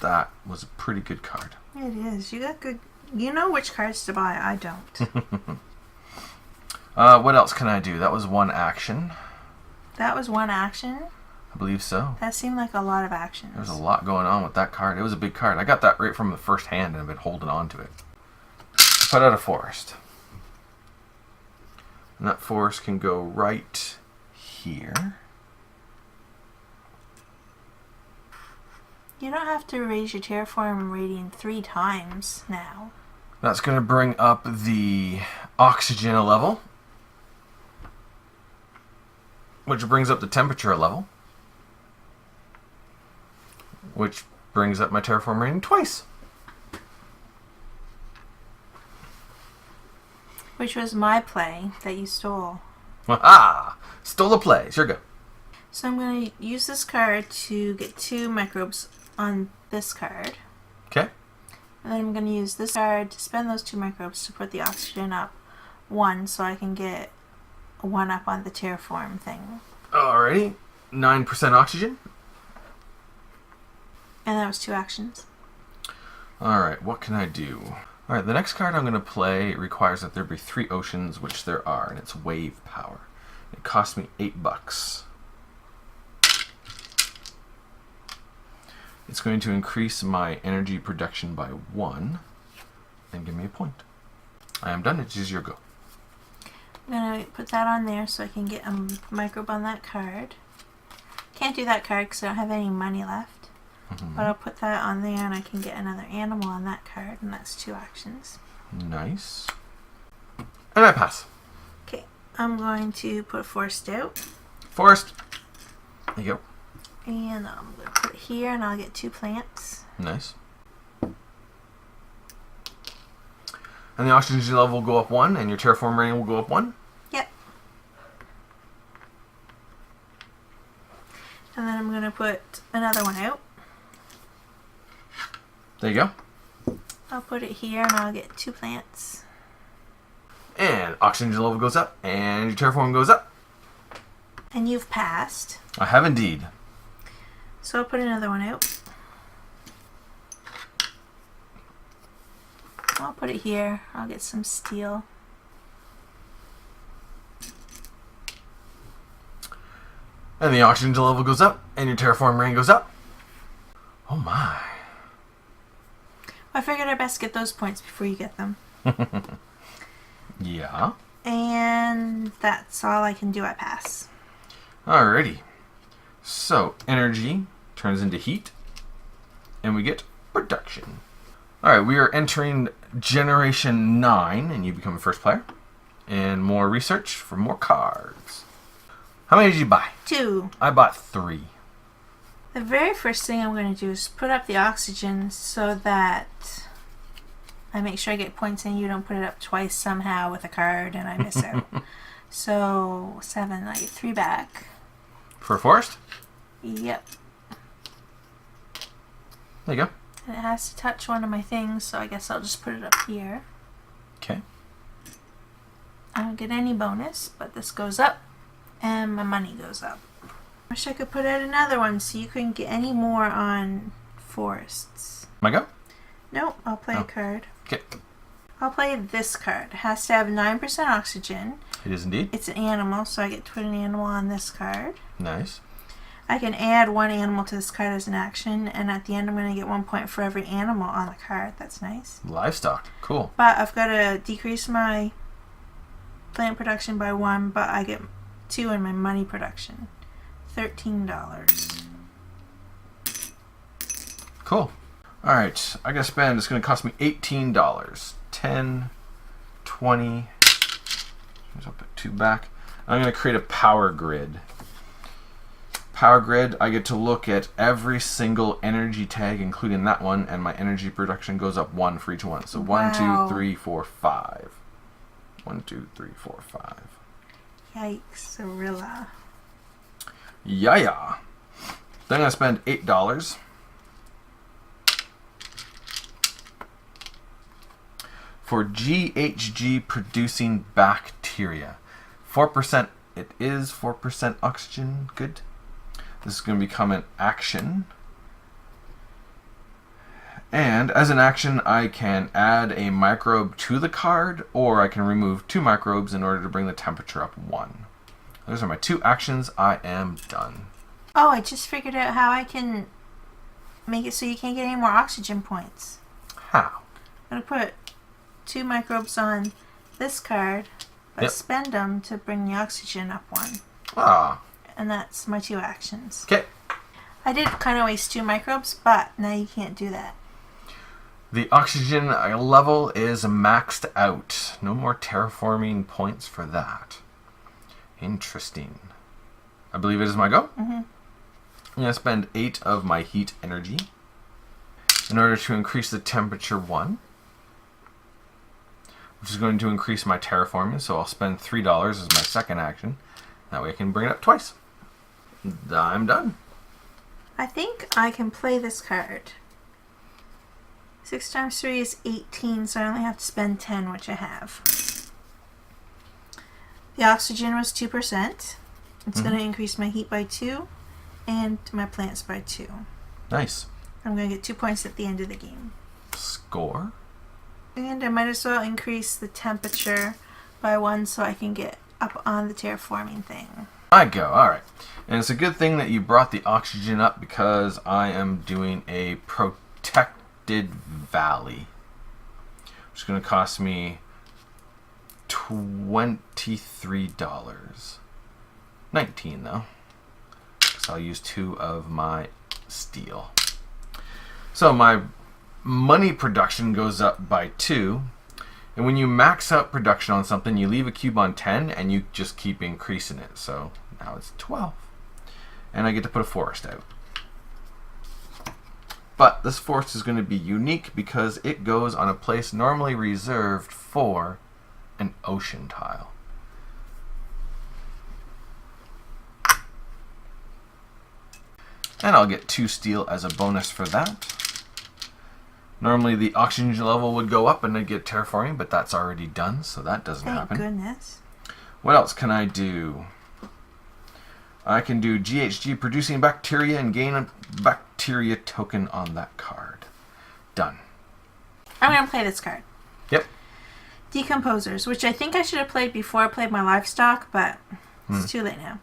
That was a pretty good card. It is. You got good. You know which cards to buy. I don't. What else can I do? That was 1 action. That was 1 action. I believe so. That seemed like a lot of actions. There's a lot going on with that card. It was a big card. I got that right from the first hand and I've been holding on to it. Put out a forest. And that forest can go right here. You don't have to raise your terraform rating 3 times now. That's going to bring up the oxygen a level, which brings up the temperature a level, which brings up my terraform rating twice. Which was my play that you stole. Aha! Stole the play. Sure, go. So I'm going to use this card to get 2 microbes on this card. Okay. And then I'm going to use this card to spend those 2 microbes to put the oxygen up 1 so I can get 1 up on the terraform thing. Alrighty. 9% oxygen. And that was 2 actions. Alright, what can I do? Alright, the next card I'm going to play requires that there be 3 oceans, which there are, and it's wave power. It cost me $8. It's going to increase my energy production by 1 and give me a point. I am done. It is your go. I'm going to put that on there so I can get a microbe on that card. Can't do that card because I don't have any money left. But I'll put that on there and I can get another animal on that card, and that's 2 actions. Nice. And I pass. Okay, I'm going to put a forest out. Forest. There you go. And I'm going to put it here and I'll get 2 plants. Nice. And the oxygen level will go up 1, and your terraform rating will go up 1? Yep. And then I'm going to put another one out. There you go. I'll put it here and I'll get 2 plants. And oxygen level goes up, and your terraform goes up. And you've passed. I have indeed. So I'll put another one out. I'll put it here. I'll get some steel. And the oxygen level goes up, and your terraform rating goes up. Oh my. I figured I'd best get those points before you get them. Yeah. And that's all I can do. I pass. Alrighty. So, energy turns into heat, and we get production. Alright, we are entering Generation 9, and you become a first player. And more research for more cards. How many did you buy? 2. I bought 3. The very first thing I'm going to do is put up the oxygen so that I make sure I get points and you don't put it up twice somehow with a card and I miss out. So 7, I get 3 back. For a forest? Yep. There you go. And it has to touch one of my things, so I guess I'll just put it up here. Okay. I don't get any bonus, but this goes up and my money goes up. Wish I could put out another one so you couldn't get any more on forests. My go? Nope, I'll play a card. Okay. I'll play this card. It has to have 9% oxygen. It is indeed. It's an animal, so I get to put an animal on this card. Nice. I can add 1 animal to this card as an action, and at the end I'm going to get 1 point for every animal on the card. That's nice. Livestock. Cool. But I've got to decrease my plant production by 1, but I get 2 in my money production. $13. Cool. Alright, I gotta spend, it's gonna cost me $18. 10, 20. I'll put 2 back. I'm gonna create a power grid. Power grid, I get to look at every single energy tag, including that one, and my energy production goes up 1 for each one. So Wow. 1, 2, 3, 4, 5. 1, 2, 3, 4, 5. Yikes, Zarilla. Yeah. Then I'm gonna spend $8. For GHG producing bacteria. 4%, it is 4% oxygen, good. This is going to become an action. And as an action, I can add a microbe to the card, or I can remove 2 microbes in order to bring the temperature up 1. Those are my 2 actions. I am done. Oh, I just figured out how I can make it so you can't get any more oxygen points. How? I'm going to put 2 microbes on this card, but spend them to bring the oxygen up 1. Ah. And that's my 2 actions. Okay. I did kind of waste 2 microbes, but now you can't do that. The oxygen level is maxed out. No more terraforming points for that. Interesting. I believe it is my go. Mm-hmm. I'm going to spend 8 of my heat energy in order to increase the temperature 1, which is going to increase my terraforming, so I'll spend $3 as my second action. That way I can bring it up twice. I'm done. I think I can play this card. 6 times 3 is 18, so I only have to spend 10, which I have. The oxygen was 2%. It's going to increase my heat by 2 and my plants by 2. Nice. I'm going to get 2 points at the end of the game. Score. And I might as well increase the temperature by 1 so I can get up on the terraforming thing. I go. All right. And it's a good thing that you brought the oxygen up because I am doing a protected valley, which is going to cost me $23. 19 though, because I'll use 2 of my steel. So my money production goes up by 2, and when you max out production on something, you leave a cube on 10 and you just keep increasing it. So now it's 12, and I get to put a forest out. But this forest is going to be unique because it goes on a place normally reserved for an ocean tile. And I'll get 2 steel as a bonus for that. Normally the oxygen level would go up and I'd get terraforming, but that's already done, so that doesn't happen. Thank goodness. What else can I do? I can do GHG producing bacteria and gain a bacteria token on that card. Done. I'm going to play this card. Yep. Decomposers, which I think I should have played before I played my livestock, but it's too late now.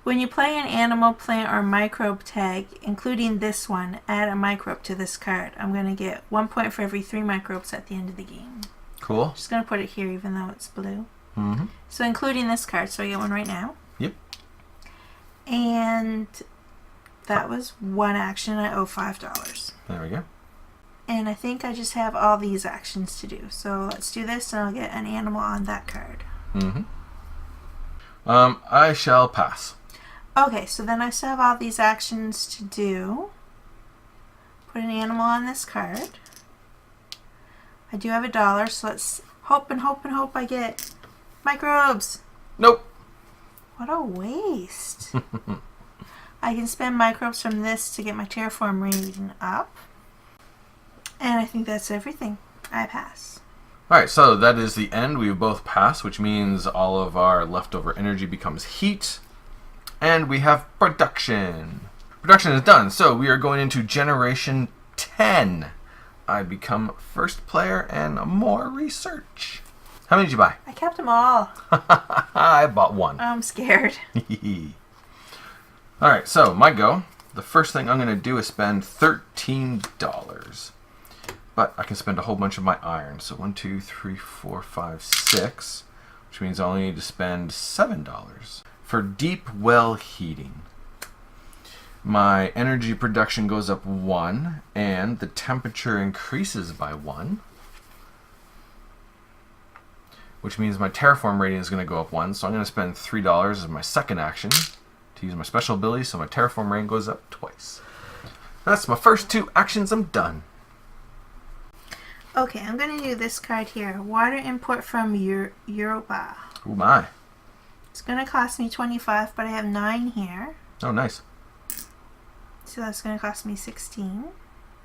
When you play an animal, plant, or microbe tag, including this one, add a microbe to this card. I'm going to get 1 point for every 3 microbes at the end of the game. Cool. Just going to put it here even though it's blue. Mm-hmm. So including this card, so I get one right now. Yep. And that was 1 action. I owe $5. There we go. And I think I just have all these actions to do. So let's do this and I'll get an animal on that card. Mm-hmm. I shall pass. Okay, so then I still have all these actions to do. Put an animal on this card. I do have $1, so let's hope and hope and hope I get microbes. Nope. What a waste. I can spend microbes from this to get my terraform rating up. And I think that's everything. I pass. Alright, so that is the end. We both pass, which means all of our leftover energy becomes heat. And we have production. Production is done, so we are going into generation 10. I become first player and more research. How many did you buy? I kept them all. I bought 1. I'm scared. Alright, so my go. The first thing I'm going to do is spend $13. But I can spend a whole bunch of my iron. So 1, 2, 3, 4, 5, 6. Which means I only need to spend $7. For deep well heating, my energy production goes up 1 and the temperature increases by 1, which means my terraform rating is going to go up 1, so I'm going to spend $3 as my second action to use my special ability, so my terraform rating goes up twice. That's my first 2 actions. I'm done. Okay, I'm going to do this card here. Water import from Europa. Oh my. It's going to cost me 25, but I have 9 here. Oh, nice. So that's going to cost me 16.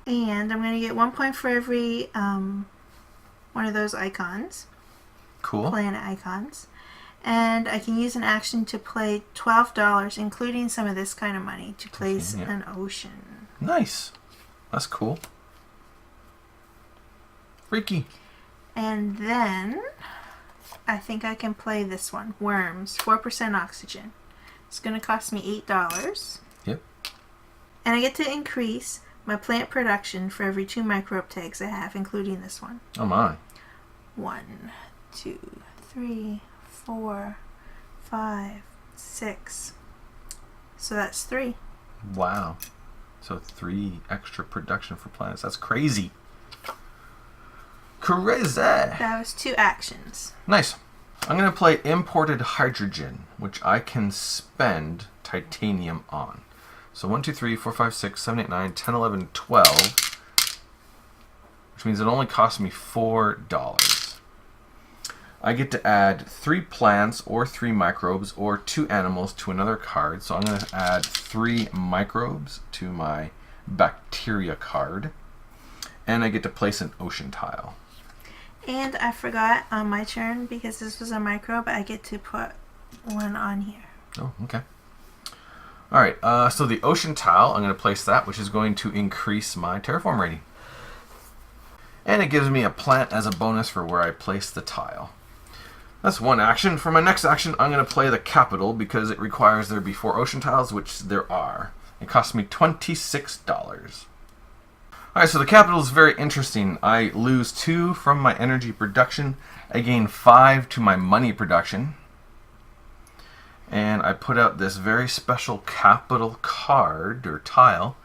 And I'm going to get 1 point for every one of those icons. Cool. Planet icons. And I can use an action to play $12, including some of this kind of money, to place an ocean. Nice. That's cool. Freaky. And then I think I can play this one. Worms. 4% oxygen. It's going to cost me $8. Yep. And I get to increase my plant production for every 2 microbe tags I have, including this one. Oh my. 1, 2, 3, 4, 5, 6. So that's 3. Wow. So 3 extra production for plants. That's crazy. Crazy. That was 2 actions. Nice. I'm going to play imported hydrogen, which I can spend titanium on. So 1, 2, 3, 4, 5, 6, 7, 8, 9, 10, 11, 12. Which means it only costs me $4. I get to add 3 plants or 3 microbes or 2 animals to another card. So I'm going to add 3 microbes to my bacteria card. And I get to place an ocean tile. And I forgot on my turn, because this was a microbe, I get to put one on here. Oh, okay. Alright, so the ocean tile, I'm going to place that, which is going to increase my terraform rating. And it gives me a plant as a bonus for where I place the tile. That's one action. For my next action, I'm going to play the capital because it requires there be 4 ocean tiles, which there are. It costs me $26. Alright, so the capital is very interesting. I lose 2 from my energy production. I gain 5 to my money production. And I put out this very special capital card, or tile.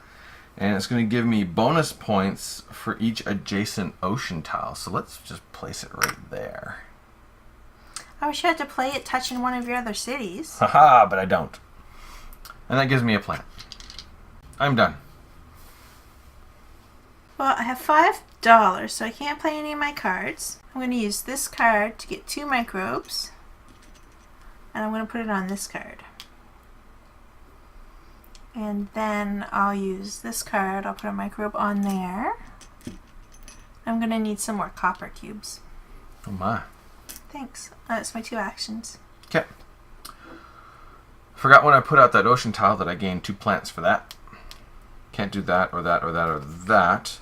And it's going to give me bonus points for each adjacent ocean tile. So let's just place it right there. I wish you had to play it touching one of your other cities. Haha, but I don't. And that gives me a plant. I'm done. Well, I have $5, so I can't play any of my cards. I'm going to use this card to get 2 microbes. And I'm going to put it on this card. And then I'll use this card. I'll put a microbe on there. I'm going to need some more copper cubes. Oh my. Thanks. That's my 2 actions. Okay. Forgot when I put out that ocean tile that I gained 2 plants for that. Can't do that or that or that or that.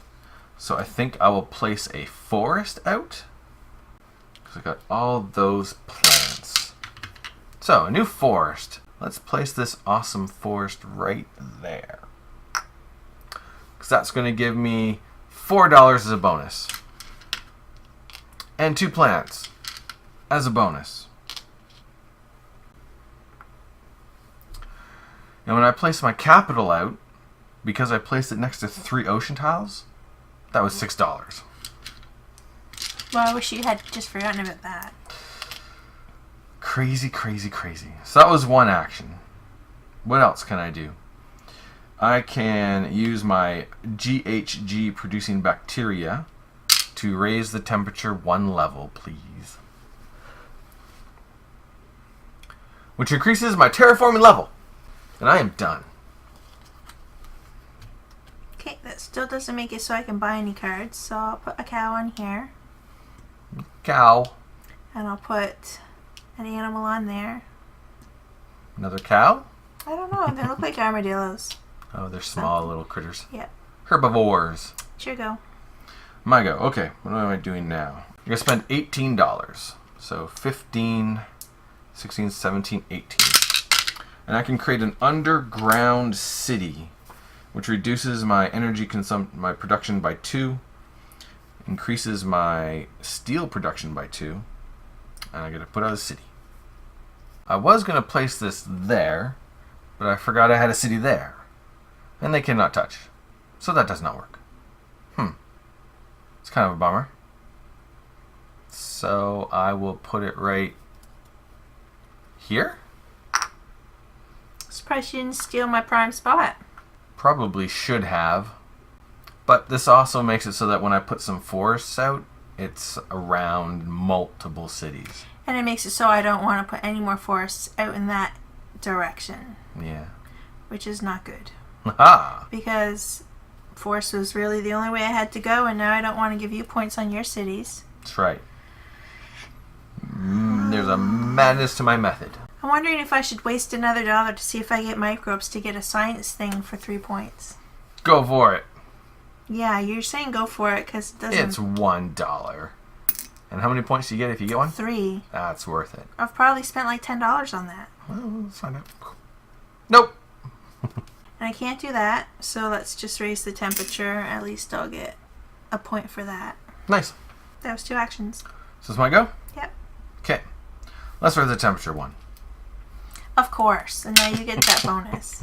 So I think I will place a forest out. Because I got all those plants. So, a new forest. Let's place this awesome forest right there. Because that's going to give me $4 as a bonus. And 2 plants as a bonus. And when I place my capital out, because I placed it next to 3 ocean tiles, that was $6. Well, I wish you had just forgotten about that. Crazy, crazy, crazy. So that was one action. What else can I do? I can use my GHG producing bacteria to raise the temperature 1 level, please. Which increases my terraforming level. And I am done. Okay, that still doesn't make it so I can buy any cards. So I'll put a cow on here. Cow. And I'll put an animal on there. Another cow? I don't know. They look like armadillos. Oh, they're small little critters. Yep. Herbivores. Sure go. My go. Okay, what am I doing now? I'm going to spend $18. So 15, 16, 17, 18. And I can create an underground city, which reduces my energy my production by 2, increases my steel production by 2, and I get to put out a city. I was going to place this there, but I forgot I had a city there, and they cannot touch, so that does not work. It's kind of a bummer. So I will put it right here. Surprised you didn't steal my prime spot. Probably should have. But this also makes it so that when I put some forests out, it's around multiple cities. And it makes it so I don't want to put any more forests out in that direction. Yeah. Which is not good. Aha! Because forest was really the only way I had to go, and now I don't want to give you points on your cities. That's right. There's a madness to my method. I'm wondering if I should waste another $1 to see if I get microbes to get a science thing for 3 points. Go for it. Yeah, you're saying go for it because it doesn't... It's $1. And how many points do you get if you get one? 3. That's worth it. I've probably spent like $10 on that. Well, let's find out. Nope. And I can't do that, so let's just raise the temperature. At least I'll get a point for that. Nice. That was 2 actions. So it's my go? Yep. Okay. Let's raise the temperature 1. Of course. And now you get that bonus.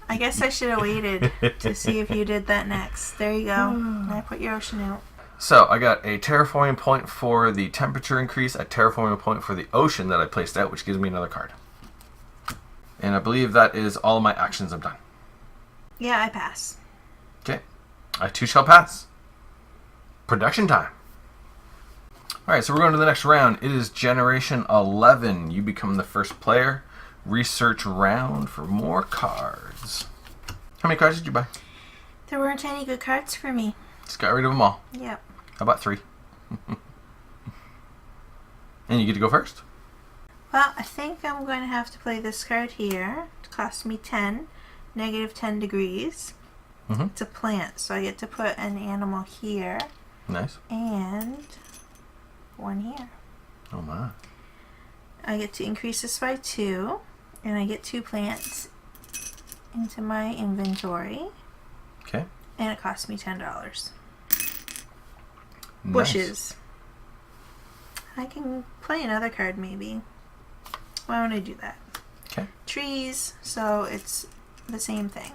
I guess I should have waited to see if you did that next. There you go. Now put your ocean out. So I got a terraforming point for the temperature increase, a terraforming point for the ocean that I placed out, which gives me another card. And I believe that is all of my actions I'm done. Yeah, I pass. Okay. I too shall pass. Production time. Alright, so we're going to the next round. It is Generation 11. You become the first player. Research round for more cards. How many cards did you buy? There weren't any good cards for me. Just got rid of them all. Yep. How about 3? And you get to go first. Well, I think I'm going to have to play this card here. It costs me 10. Negative 10 degrees. It's a plant, so I get to put an animal here. Nice. And 1 here. Oh my. I get to increase this by 2. And I get 2 plants into my inventory. Okay. And it costs me $10. Nice. Bushes. I can play another card maybe. Why don't I do that? Okay. Trees, so it's the same thing.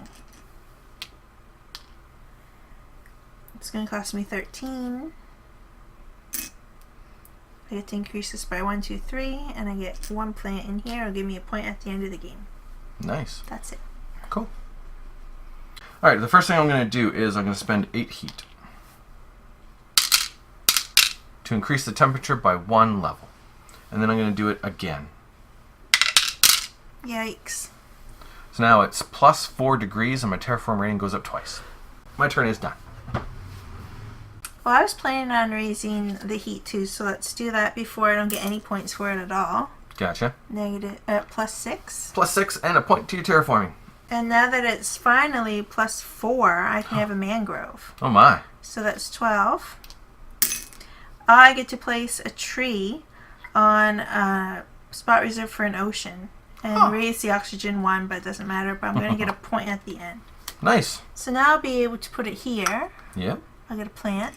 It's going to cost me 13. I get to increase this by 1, 2, 3, and I get 1 plant in here. It'll give me a point at the end of the game. Nice. That's it. Cool. Alright, the first thing I'm going to do is I'm going to spend 8 heat to increase the temperature by 1 level. And then I'm going to do it again. Yikes. So now it's plus 4 degrees and my terraform rating goes up twice. My turn is done. Well, I was planning on raising the heat too, so let's do that before I don't get any points for it at all. Gotcha. Plus 6. Plus 6 and a point to your terraforming. And now that it's finally plus 4, I can have a mangrove. Oh my. So that's 12. I get to place a tree on a spot reserved for an ocean and raise the oxygen 1, but it doesn't matter. But I'm going to get a point at the end. Nice. So now I'll be able to put it here. Yep. I'll get a plant.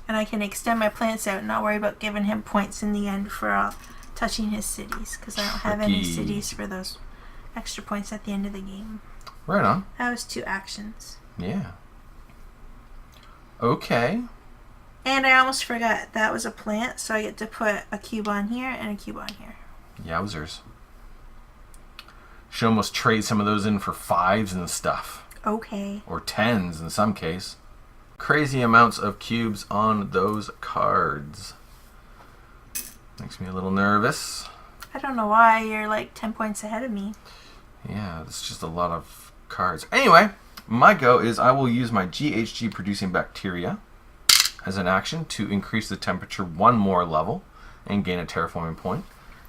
And I can extend my plants out and not worry about giving him points in the end for touching his cities. Because I don't have any cities for those extra points at the end of the game. Right on. That was 2 actions. Yeah. Okay. And I almost forgot, that was a plant, so I get to put a cube on here and a cube on here. Yowzers. Should almost trade some of those in for 5s and stuff. Okay. Or 10s in some case. Crazy amounts of cubes on those cards. Makes me a little nervous. I don't know why you're like 10 points ahead of me. Yeah, it's just a lot of cards. Anyway, my go is I will use my GHG producing bacteria as an action to increase the temperature 1 more level and gain a terraforming point.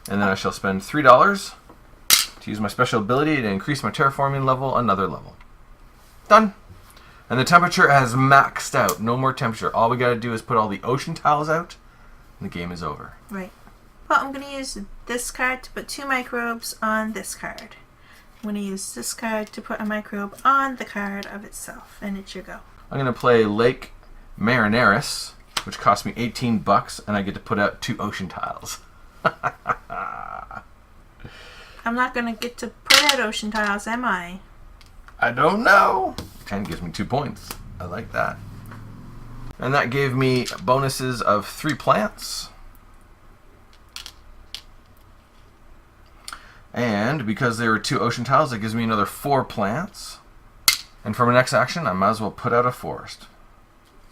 And then I shall spend $3 to use my special ability to increase my terraforming level another level. Done. And the temperature has maxed out. No more temperature. All we got to do is put all the ocean tiles out and the game is over. Right. Well, I'm going to use this card to put 2 microbes on this card. I'm going to use this card to put a microbe on the card of itself. And it's your go. I'm going to play Lake Marineris, which cost me $18, and I get to put out 2 ocean tiles. I'm not going to get to put out ocean tiles, am I? I don't know. 10 gives me 2 points. I like that. And that gave me bonuses of 3 plants. And because there were 2 ocean tiles, it gives me another 4 plants. And for my next action, I might as well put out a forest.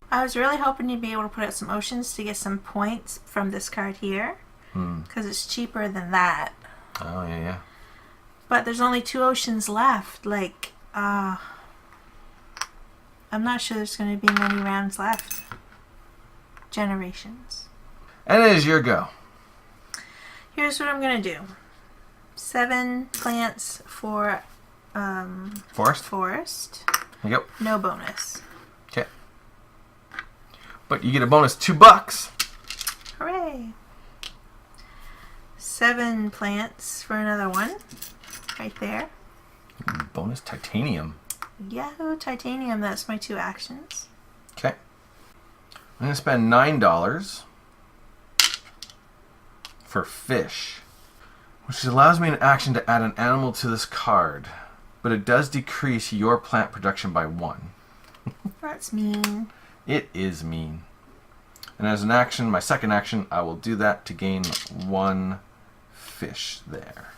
I was really hoping you'd be able to put out some oceans to get some points from this card here. Because it's cheaper than that. Oh, yeah, yeah. But there's only 2 oceans left. Like, I'm not sure there's going to be many rounds left. Generations. And it is your go. Here's what I'm going to do. 7 plants for forest. Yep. No bonus. Okay. But you get a bonus $2. Hooray. 7 plants for another one. Right there. bonus titanium. Yahoo, titanium. That's my 2 actions. Okay. I'm going to spend $9 for fish, which allows me an action to add an animal to this card, but it does decrease your plant production by 1. That's mean. It is mean. And as an action, my second action, I will do that to gain 1 fish there.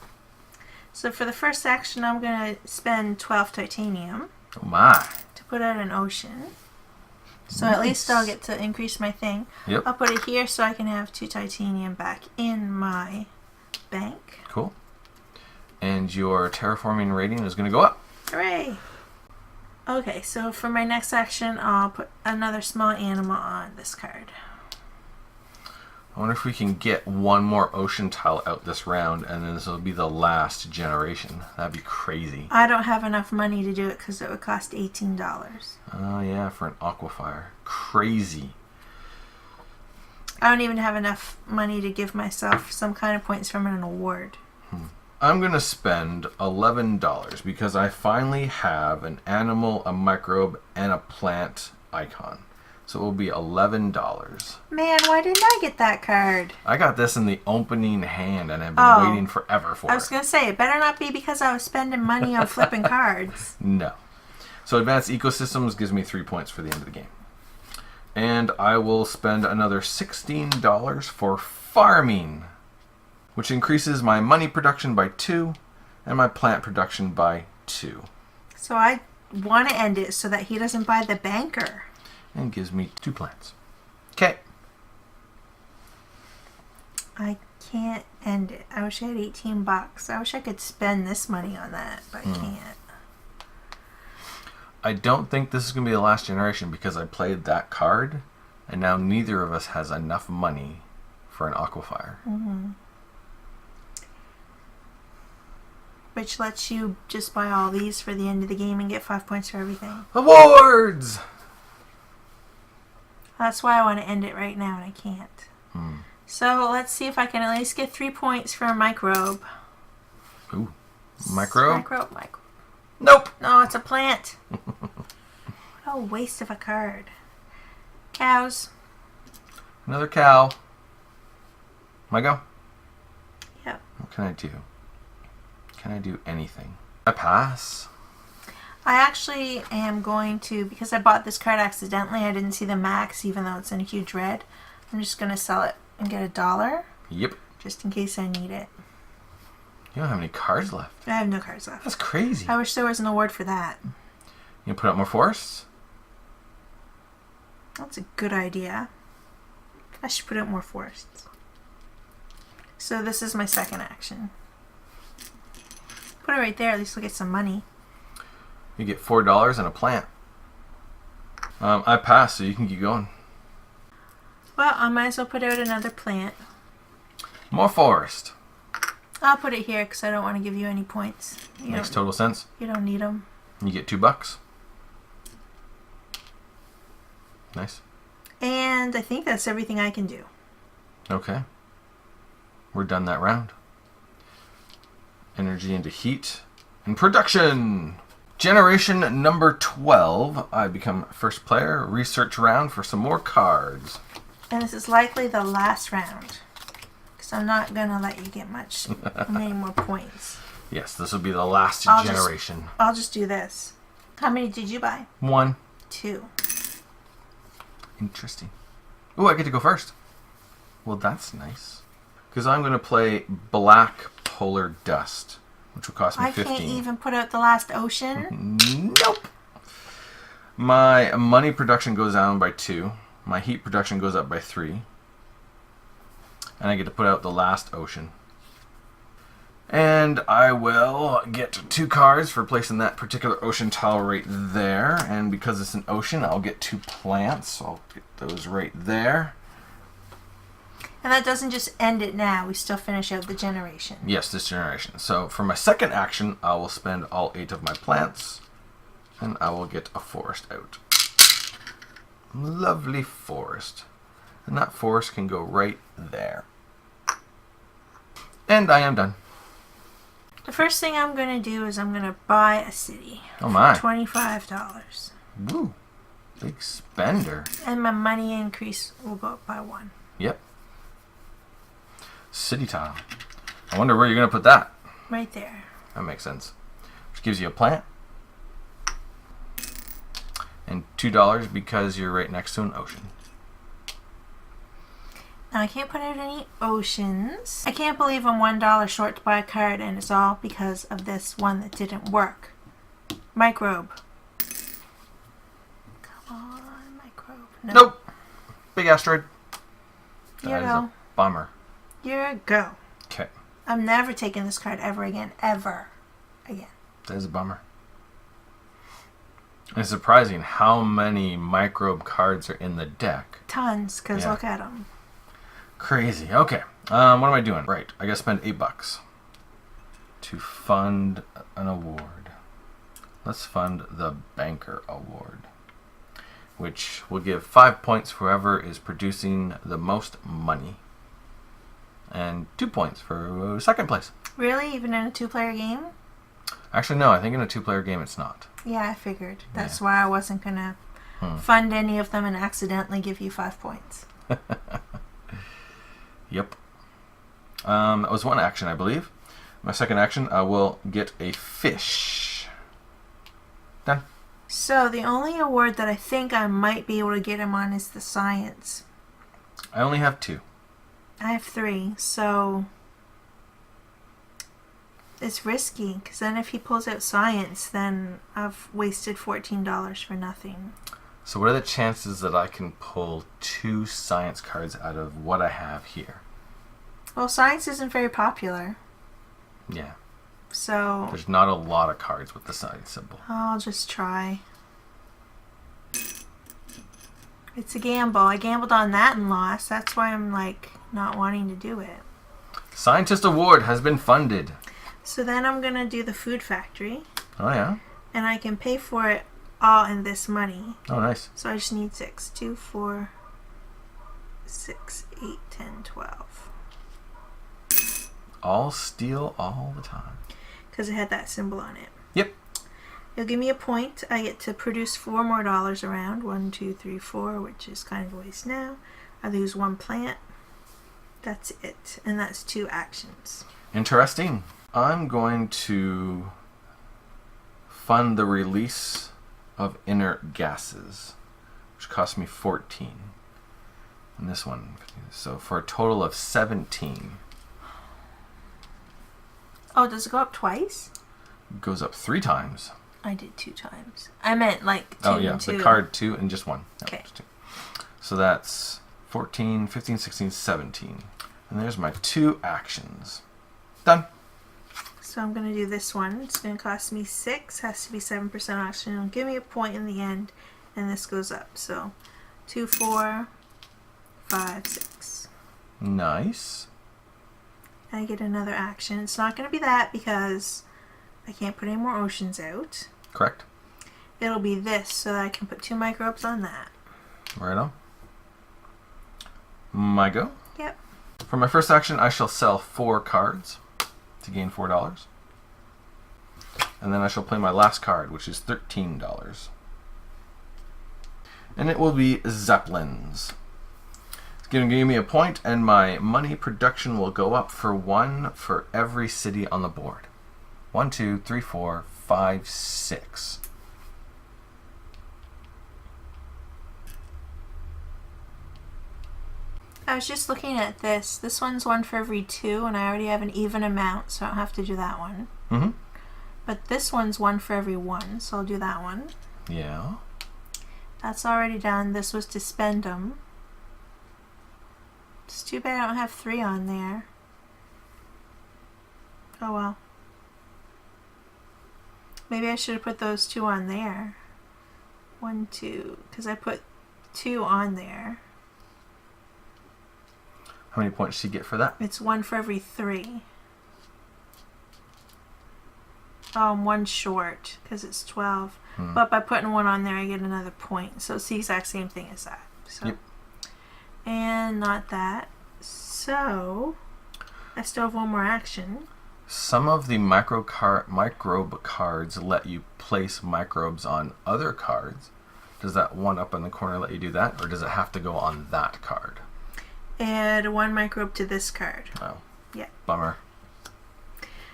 So for the first action, I'm going to spend 12 titanium Oh my. to put out an ocean. So Nice. at least I'll get to increase my thing. Yep. I'll put it here so I can have 2 titanium back in my bank. Cool. And your terraforming rating is going to go up. Hooray! Okay, so for my next action, I'll put another small animal on this card. I wonder if we can get 1 more ocean tile out this round, and then this will be the last generation. That'd be crazy. I don't have enough money to do it because it would cost $18. Oh yeah, for an aquafire. Crazy. I don't even have enough money to give myself some kind of points from an award. I'm going to spend $11 because I finally have an animal, a microbe, and a plant icon. So it will be $11. Man, why didn't I get that card? I got this in the opening hand and I've been waiting forever for I was it. going to say, it better not be because I was spending money on flipping cards. No. So Advanced Ecosystems gives me 3 points for the end of the game. And I will spend another $16 for farming, which increases my money production by 2 and my plant production by 2. So I want to end it so that he doesn't buy the banker. And gives me 2 plants. Okay. I can't end it. I wish I had $18. I wish I could spend this money on that, but I can't. I don't think this is going to be the last generation because I played that card and now neither of us has enough money for an aquafire. Which lets you just buy all these for the end of the game and get 5 points for everything. Awards! That's why I want to end it right now and I can't. So let's see if I can at least get 3 points for a microbe. Ooh. Microbe? Microbe. Nope. No, it's a plant. What a waste of a card. Cows. Another cow. My go? Yep. What can I do? Can I do anything? I pass. I actually am going to, because I bought this card accidentally, I didn't see the max even though it's in a huge red. I'm just going to sell it and get $1. Yep. Just in case I need it. You don't have any cards left. I have no cards left. That's crazy. I wish there was an award for that. You put up more forests? That's a good idea. I should put up more forests. So this is my second action. Put it right there, at least we'll get some money. You get $4 and a plant. I pass, so you can keep going. Well, I might as well put out another plant. More forest. I'll put it here because I don't want to give you any points. Makes total sense. You don't need them. You get $2. Nice. And I think that's everything I can do. Okay. We're done that round. Energy into heat and production. Generation number 12. I become first player. Research round for some more cards. And this is likely the last round. Because I'm not going to let you get many more points. Yes, this will be the last generation. I'll just do this. How many did you buy? 1. 2. Interesting. Oh, I get to go first. Well, that's nice. Because I'm going to play Black Polar Dust, which will cost me 15. I can't even put out the last ocean. Nope. My money production goes down by 2. My heat production goes up by 3. And I get to put out the last ocean. And I will get 2 cards for placing that particular ocean tile right there. And because it's an ocean, I'll get 2 plants. So I'll get those right there. And that doesn't just end it now. We still finish out the generation. Yes, this generation. So for my second action, I will spend all 8 of my plants. And I will get a forest out. Lovely forest. And that forest can go right there. And I am done. The first thing I'm going to do is I'm going to buy a city. Oh my. For $25. Woo. Big spender. And my money increase will go up by 1. Yep. City tile. I wonder where you're going to put that. Right there. That makes sense. Which gives you a plant. And $2 because you're right next to an ocean. Now I can't put out any oceans. I can't believe I'm $1 short to buy a card, and it's all because of this one that didn't work. Microbe. Come on, microbe. No. Nope. Big asteroid. Here That you is go. a bummer. Here you go. Okay. I'm never taking this card ever again. Ever again. That is a bummer. It's surprising how many microbe cards are in the deck. Tons, because Yeah. look at them. Crazy. Okay. What am I doing? Right. I gotta spend $8 to fund an award. Let's fund the Banker Award, which will give 5 points for whoever is producing the most money, and 2 points for second place. Really? Even in a 2-player game? Actually, no. I think in a 2-player game it's not. Yeah, I figured. That's why I wasn't going to Hmm. fund any of them and accidentally give you 5 points. Yep. That was one action, I believe. My second action, I will get a fish. Done. So the only award that I think I might be able to get him on is the science. I only have 2. I have 3, so it's risky, because then if he pulls out science, then I've wasted $14 for nothing. So what are the chances that I can pull 2 science cards out of what I have here? Well, science isn't very popular, Yeah. so There's not a lot of cards with the science symbol. I'll just try. It's a gamble. I gambled on that and lost. That's why I'm like not wanting to do it. Scientist Award has been funded. So then I'm going to do the food factory, Oh, yeah? and I can pay for it all in this money. Oh, nice. So I just need 6. 2, 4, 6, 8, 10, 12. All steel all the time. Because it had that symbol on it. Yep. It'll give me a point. I get to produce $4 more around. 1, 2, 3, 4, which is kind of a waste now. I lose 1 plant. That's it. And that's 2 actions. Interesting. I'm going to fund the release of inert gases, which cost me 14. And this one, so for a total of 17. Oh, does it go up twice? Goes up 3 times. I did 2 times. I meant like 2 Oh, yeah, and 2. the card 2 and just 1. No, Okay. just 2. So that's 14, 15, 16, 17. And there's my 2 actions. Done. So I'm going to do this one. It's going to cost me 6. Has to be 7% action. It'll give me a point in the end. And this goes up. So 2, 4, 5, 6. Nice. I get another action. It's not going to be that because I can't put any more oceans out. Correct. It'll be this so that I can put 2 microbes on that. Right on. My go. Yep. For my first action, I shall sell 4 cards to gain $4. And then I shall play my last card, which is $13. And it will be Zeppelins. It's going to give me a point, and my money production will go up for 1 for every city on the board. 1, 2, 3, 4, 5, 6. I was just looking at this. This one's 1 for every 2, and I already have an even amount, so I don't have to do that one. Mm-hmm. But this one's 1 for every 1, so I'll do that one. Yeah. That's already done. This was to spend them. It's too bad I don't have 3 on there. Oh well. Maybe I should have put those 2 on there. 1, 2, because I put 2 on there. How many points did you get for that? It's 1 for every 3. Oh, I'm 1 short because it's 12. But by putting 1 on there, I get another point. So it's the exact same thing as that. So. Yep. And not that. So I still have 1 more action. Some of the microbe cards let you place microbes on other cards. Does that one up in the corner let you do that, or does it have to go on that card? Add 1 microbe to this card. Oh. Yeah. Bummer.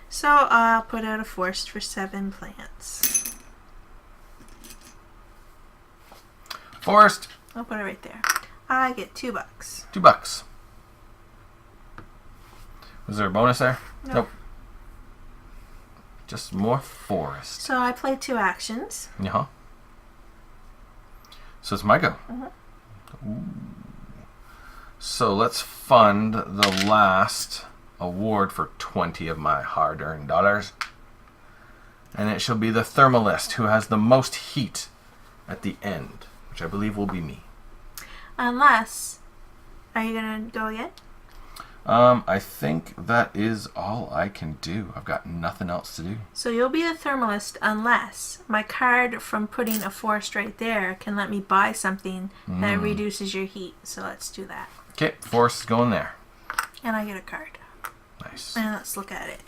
So I'll put out a forest for 7 plants. Forest. I'll put it right there. I get $2. $2. Was there a bonus there? Nope. Just more forest. So I play 2 actions. Uh-huh. So it's my go. Ooh. So let's fund the last award for 20 of my hard-earned dollars. And it shall be the thermalist who has the most heat at the end, which I believe will be me. Unless... Are you going to go again? I think that is all I can do. I've got nothing else to do. So you'll be the thermalist unless my card from putting a forest right there can let me buy something that reduces your heat. So let's do that. Okay, forest is going there. And I get a card. Nice. And let's look at it.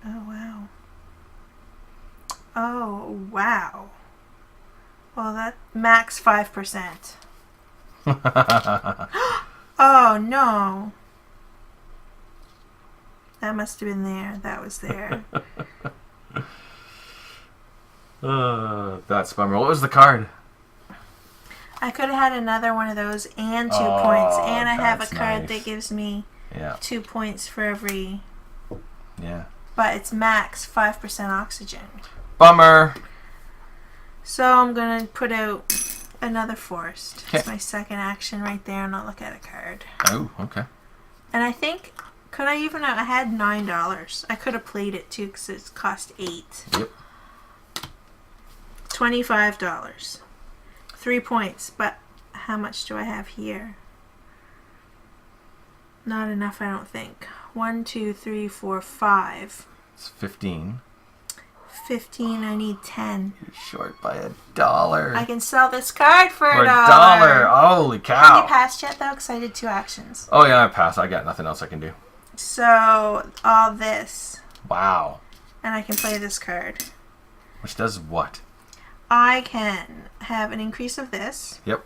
Oh, wow. Oh, wow. Well, that max 5%. Oh, no. That must have been there. That was there. That's a bummer. What was the card? I could have had another one of those and 2 points. And I have a that's card nice. that gives me 2 points for every... Yeah. But it's max 5% oxygen. Bummer. So I'm going to put out another forest. Okay. It's my second action right there, and I'll look at a card. Oh, okay. And I think, could I even, I had $9. I could have played it too because it cost $8. Yep. $25. 3 points, but how much do I have here? Not enough, I don't think. 1, 2, 3, 4, 5. It's 15. 15, I need 10. You're short by $1. I can sell this card for For $1. $1. Holy Have cow. you passed yet though? Because I did 2 actions. Oh yeah, I passed. I got nothing else I can do. So, all this. Wow. And I can play this card. Which does what? I can have an increase of this. Yep.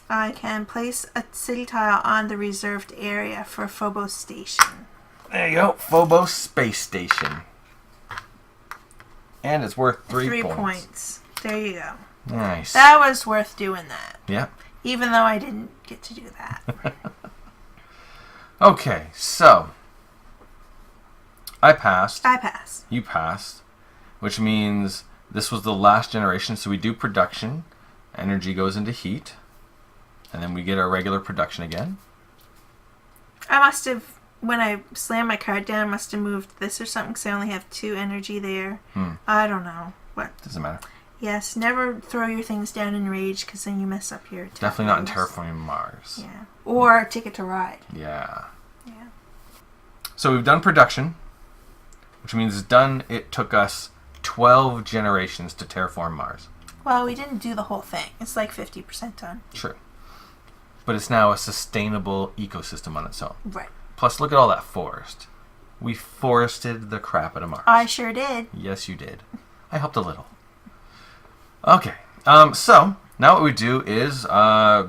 I can place a city tile on the reserved area for Phobos Station. There you go. Phobos Space Station. And it's worth 3 points. There you go. Nice. That was worth doing that. Yep. Even though I didn't get to do that. Okay, so I passed. I pass. You passed. Which means this was the last generation, so we do production. Energy goes into heat. And then we get our regular production again. I must have, when I slammed my card down, I must have moved this or something because I only have 2 energy there. I don't know. What? Doesn't matter. Yes, never throw your things down in rage because then you mess up your Definitely not in terraforms. Terraforming Mars. Yeah. Or Ticket to Ride. Yeah. Yeah. So we've done production, which means it's done. It took us 12 generations to terraform Mars. Well, we didn't do the whole thing. It's like 50% done. True. But it's now a sustainable ecosystem on its own. Right. Plus, look at all that forest. We forested the crap out of Mars. I sure did. Yes, you did. I helped a little. Okay. So, now what we do is,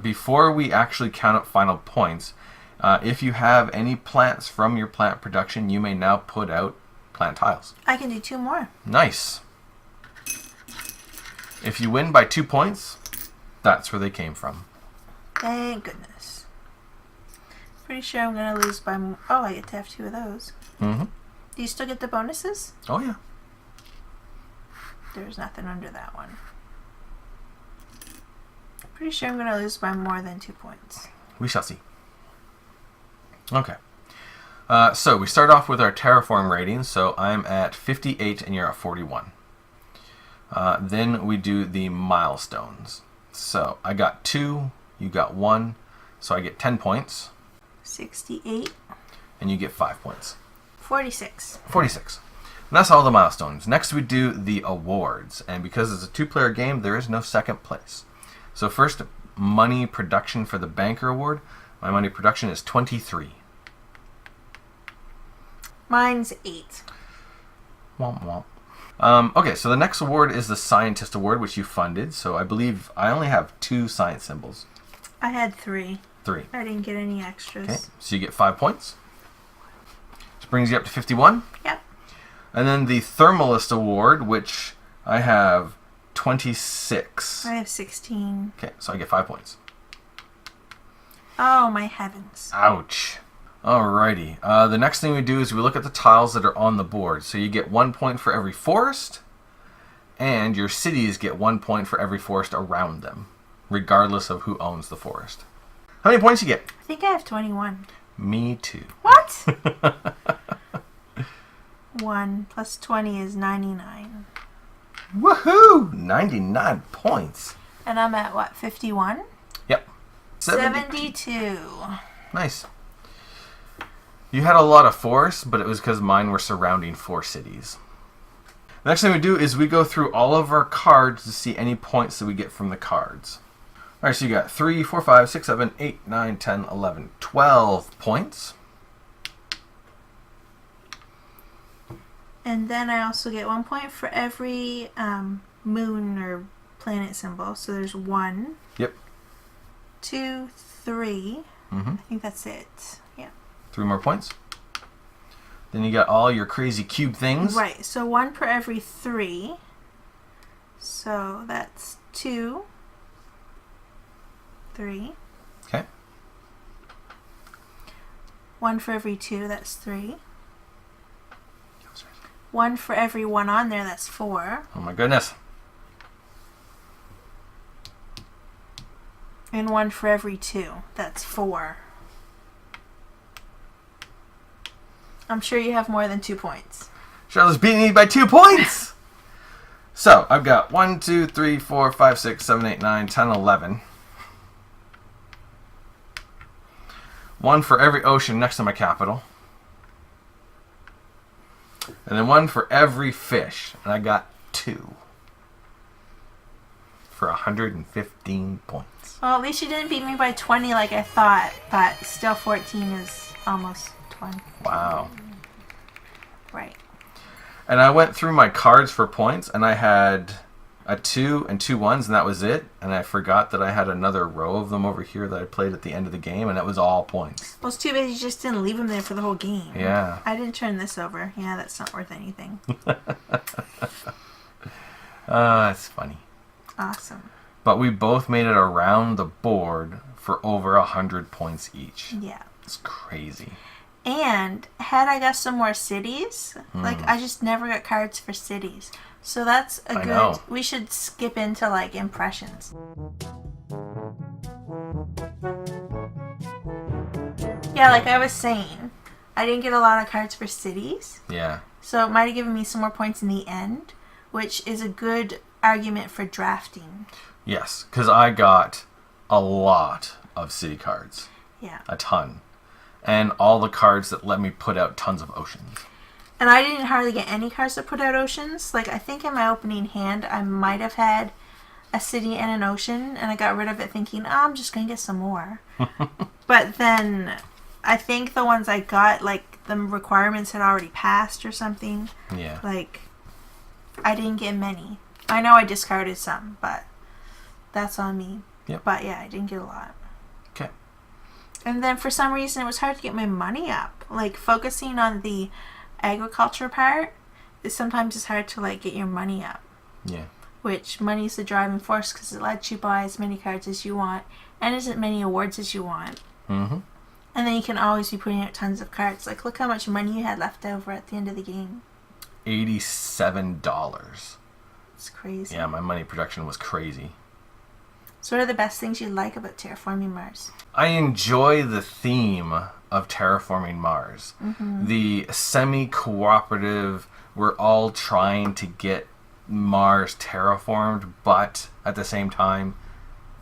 before we actually count up final points, if you have any plants from your plant production, you may now put out plant tiles. I can do 2 more. Nice. If you win by 2 points, that's where they came from. Thank goodness. Pretty sure I'm going to lose by... Oh, I get to have 2 of those. Mm-hmm. Do you still get the bonuses? Oh, yeah. There's nothing under that one. Pretty sure I'm going to lose by more than 2 points. We shall see. Okay. So we start off with our terraform ratings. So I'm at 58 and you're at 41. Then we do the milestones. So I got 2, you got 1, so I get 10 points. 68. And you get 5 points. 46. 46. And that's all the milestones. Next we do the awards. And because it's a 2-player game, there is no second place. So first, money production for the Banker Award. My money production is 23. Mine's 8. Womp womp. Okay, so the next award is the Scientist Award, which you funded. So I believe I only have 2 science symbols. I had 3. 3. I didn't get any extras. Okay, so you get 5 points. Which brings you up to 51. Yep. And then the Thermalist Award, which I have 26. I have 16. Okay, so I get 5 points. Oh, my heavens. Ouch. Alrighty. The next thing we do is we look at the tiles that are on the board. So you get 1 point for every forest, and your cities get 1 point for every forest around them, regardless of who owns the forest. How many points you get? I think I have 21. Me too. What? 1 plus 20 is 99. Woohoo! 99 points. And I'm at what, 51? Yep. 72. Nice. You had a lot of forests, but it was because mine were surrounding 4 cities. The next thing we do is we go through all of our cards to see any points that we get from the cards. Alright, so you got 3, 4, 5, 6, 7, 8, 9, 10, 11, 12 points. And then I also get 1 point for every moon or planet symbol. So there's 1. Yep. 2, 3. Mm-hmm. I think that's it. Yeah. 3 more points. Then you got all your crazy cube things. Right. So 1 per every 3. So that's 2, 3. Okay. 1 for every 2. That's 3. 1 for every 1 on there. That's 4. Oh my goodness. And 1 for every 2. That's 4. I'm sure you have more than 2 points. Charlotte's beating me by 2 points! So, I've got 1, 2, 3, 4, 5, 6, 7, 8, 9, 10, 11. 1 for every ocean next to my capital. And then 1 for every fish. And I got 2. For 115 points. Well, at least you didn't beat me by 20 like I thought, but still 14 is almost 20. Wow. Right. And I went through my cards for points, and I had a 2 and 2 1s, and that was it. And I forgot that I had another row of them over here that I played at the end of the game, and it was all points. Well, it's too bad you just didn't leave them there for the whole game. Yeah. I didn't turn this over. Yeah, that's not worth anything. That's funny. Awesome. But we both made it around the board for over 100 points each. Yeah. It's crazy. And had I got some more cities, like I just never got cards for cities. So that's a I good... know. We should skip into like impressions. Yeah, like I was saying, I didn't get a lot of cards for cities. Yeah. So it might have given me some more points in the end, which is a good argument for drafting. Yes, because I got a lot of city cards. Yeah. A ton. And all the cards that let me put out tons of oceans. And I didn't hardly get any cards that put out oceans. Like, I think in my opening hand, I might have had a city and an ocean, and I got rid of it thinking, oh, I'm just going to get some more. But then I think the ones I got, like, the requirements had already passed or something. Yeah. Like, I didn't get many. I know I discarded some, but that's on me. Yep. But yeah, I didn't get a lot. Okay. And then for some reason, it was hard to get my money up. Like, focusing on the agriculture part is sometimes it's hard to, like, get your money up. Yeah. Which money's the driving force because it lets you buy as many cards as you want and as many awards as you want. Mm-hmm. And then you can always be putting out tons of cards. Like, look how much money you had left over at the end of the game. $87. It's crazy. Yeah, my money production was crazy. So what are the best things you like about Terraforming Mars? I enjoy the theme of Terraforming Mars. Mm-hmm. The semi-cooperative, we're all trying to get Mars terraformed, but at the same time,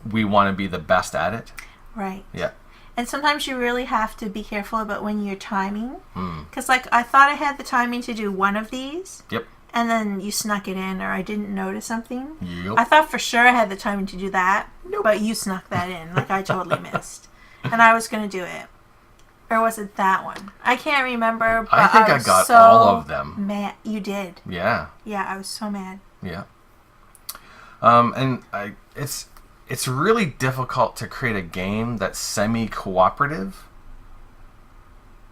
we want to be the best at it. Right. Yeah. And sometimes you really have to be careful about when you're timing. Because, like, I thought I had the timing to do one of these. Yep. And then you snuck it in, or I didn't notice something. Yep. I thought for sure I had the timing to do that, Nope. but you snuck that in. Like, I totally missed. And I was going to do it. Or was it that one? I can't remember. But I think I was got so all of them. Mad. You did. Yeah. Yeah, I was so mad. Yeah. It's really difficult to create a game that's semi-cooperative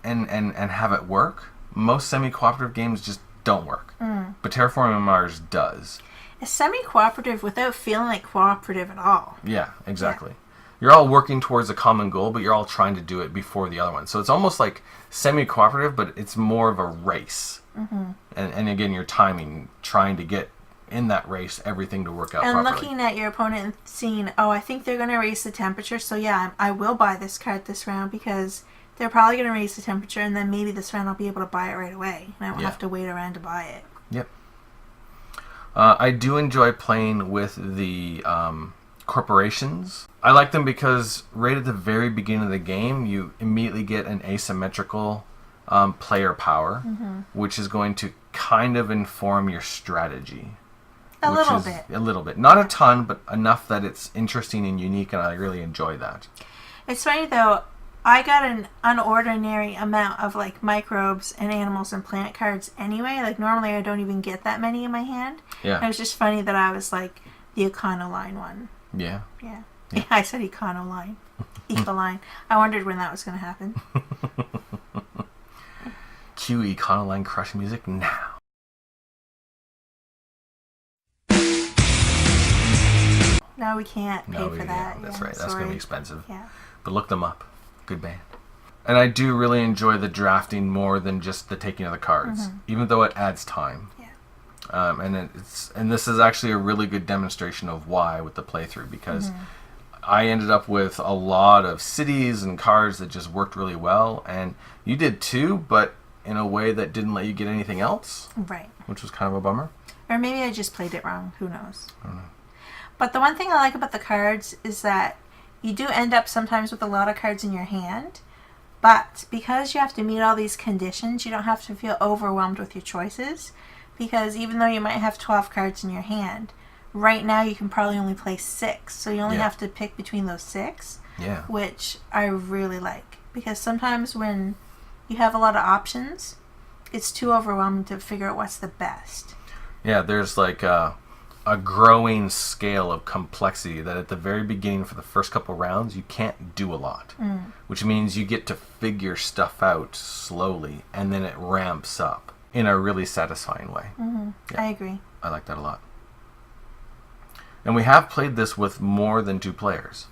and have it work. Most semi-cooperative games just don't work. But Terraforming Mars does. It's semi-cooperative without feeling like cooperative at all. Yeah, exactly. Yeah. You're all working towards a common goal, but you're all trying to do it before the other one. So it's almost like semi-cooperative, but it's more of a race. And again, you're timing, trying to get in that race everything to work out and properly. Looking at your opponent and seeing, oh, I think they're going to raise the temperature, so yeah, I will buy this card this round because they're probably going to raise the temperature, and then maybe this round I'll be able to buy it right away, and I won't have to wait around to buy it. Yep. I do enjoy playing with the corporations. I like them because right at the very beginning of the game, you immediately get an asymmetrical player power, which is going to kind of inform your strategy. A little bit. Not a ton, but enough that it's interesting and unique, and I really enjoy that. It's funny, though. I got an unordinary amount of, like, microbes and animals and plant cards anyway. Like, normally I don't even get that many in my hand. Yeah. And it was just funny that I was, like, the Econoline one. Yeah. Yeah. Yeah, I said Econoline. Ecoline. I wondered when that was going to happen. Cue Econoline crush music now. No, we can't pay for that. That's right. That's going to be expensive. Yeah. But look them up. Good band. And I do really enjoy the drafting more than just the taking of the cards, even though it adds time. Yeah. And this is actually a really good demonstration of why with the playthrough, because I ended up with a lot of cities and cards that just worked really well, and you did too, but in a way that didn't let you get anything else. Right. Which was kind of a bummer. Or maybe I just played it wrong. Who knows? I don't know. But the one thing I like about the cards is that you do end up sometimes with a lot of cards in your hand, but because you have to meet all these conditions, you don't have to feel overwhelmed with your choices, because even though you might have 12 cards in your hand, right now you can probably only play 6, so you only have to pick between those 6, which I really like, because sometimes when you have a lot of options, it's too overwhelming to figure out what's the best. Yeah, there's like a growing scale of complexity that at the very beginning for the first couple rounds you can't do a lot, which means you get to figure stuff out slowly and then it ramps up in a really satisfying way. I agree. I like that a lot. And we have played this with more than 2 players,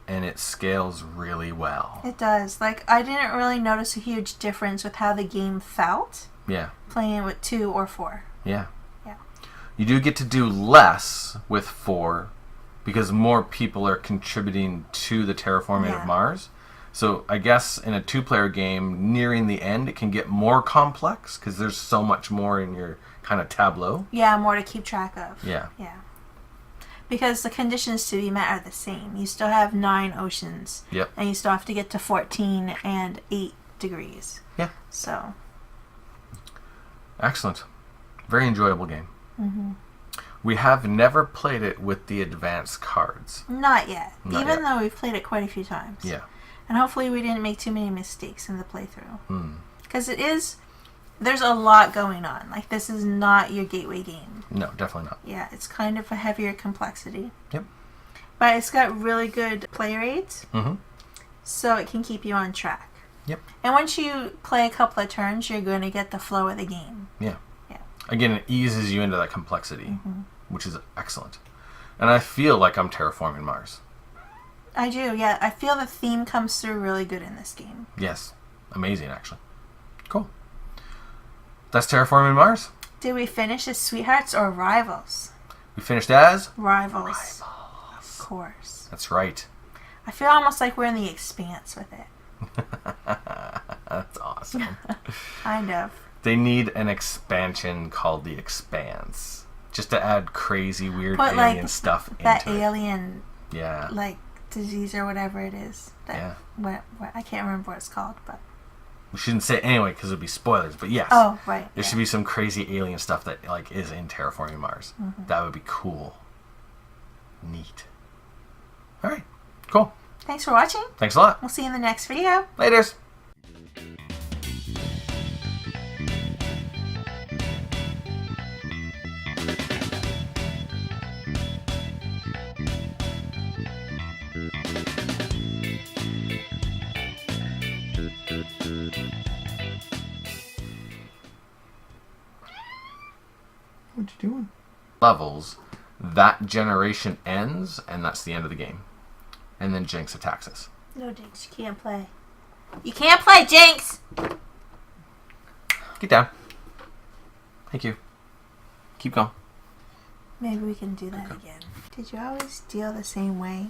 and it scales really well. It does. Like, I didn't really notice a huge difference with how the game felt playing with 2 or 4. Yeah. You do get to do less with 4 because more people are contributing to the terraforming of Mars. So I guess in a 2-player game, nearing the end, it can get more complex because there's so much more in your kind of tableau. Yeah, more to keep track of. Yeah. Because the conditions to be met are the same. You still have 9 oceans. Yep. And you still have to get to 14 and 8 degrees. Yeah. So. Excellent. Very enjoyable game. We have never played it with the advanced cards. Not yet. Even though we've played it quite a few times. Yeah. And hopefully we didn't make too many mistakes in the playthrough. Because there's a lot going on. Like, this is not your gateway game. No, definitely not. Yeah, it's kind of a heavier complexity. Yep. But it's got really good play rates. So it can keep you on track. Yep. And once you play a couple of turns, you're going to get the flow of the game. Yeah. Again, it eases you into that complexity, which is excellent. And I feel like I'm terraforming Mars. I do, yeah. I feel the theme comes through really good in this game. Yes. Amazing, actually. Cool. That's Terraforming Mars. Did we finish as sweethearts or rivals? We finished as? Rivals. Of course. That's right. I feel almost like we're in the Expanse with it. That's awesome. Kind of. They need an expansion called The Expanse. Just to add crazy, weird alien stuff into it. That alien, yeah, like, disease or whatever it is. That, yeah. I can't remember what it's called, but... We shouldn't say it anyway because it would be spoilers, but yes. Oh, right. There should be some crazy alien stuff that, like, is in Terraforming Mars. That would be cool. Neat. Alright, cool. Thanks for watching. Thanks a lot. We'll see you in the next video. Laters. What you doing? Levels, that generation ends, and that's the end of the game. And then Jinx attacks us. No, Jinx, you can't play. You can't play, Jinx! Get down. Thank you. Keep going. Maybe we can do that again. Did you always deal the same way?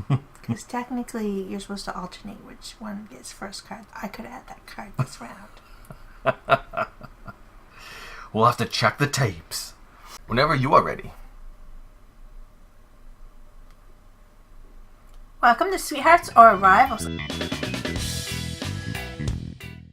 Because technically, you're supposed to alternate which one gets first card. I could add that card this round. We'll have to check the tapes. Whenever you are ready. Welcome to Sweethearts or Rivals.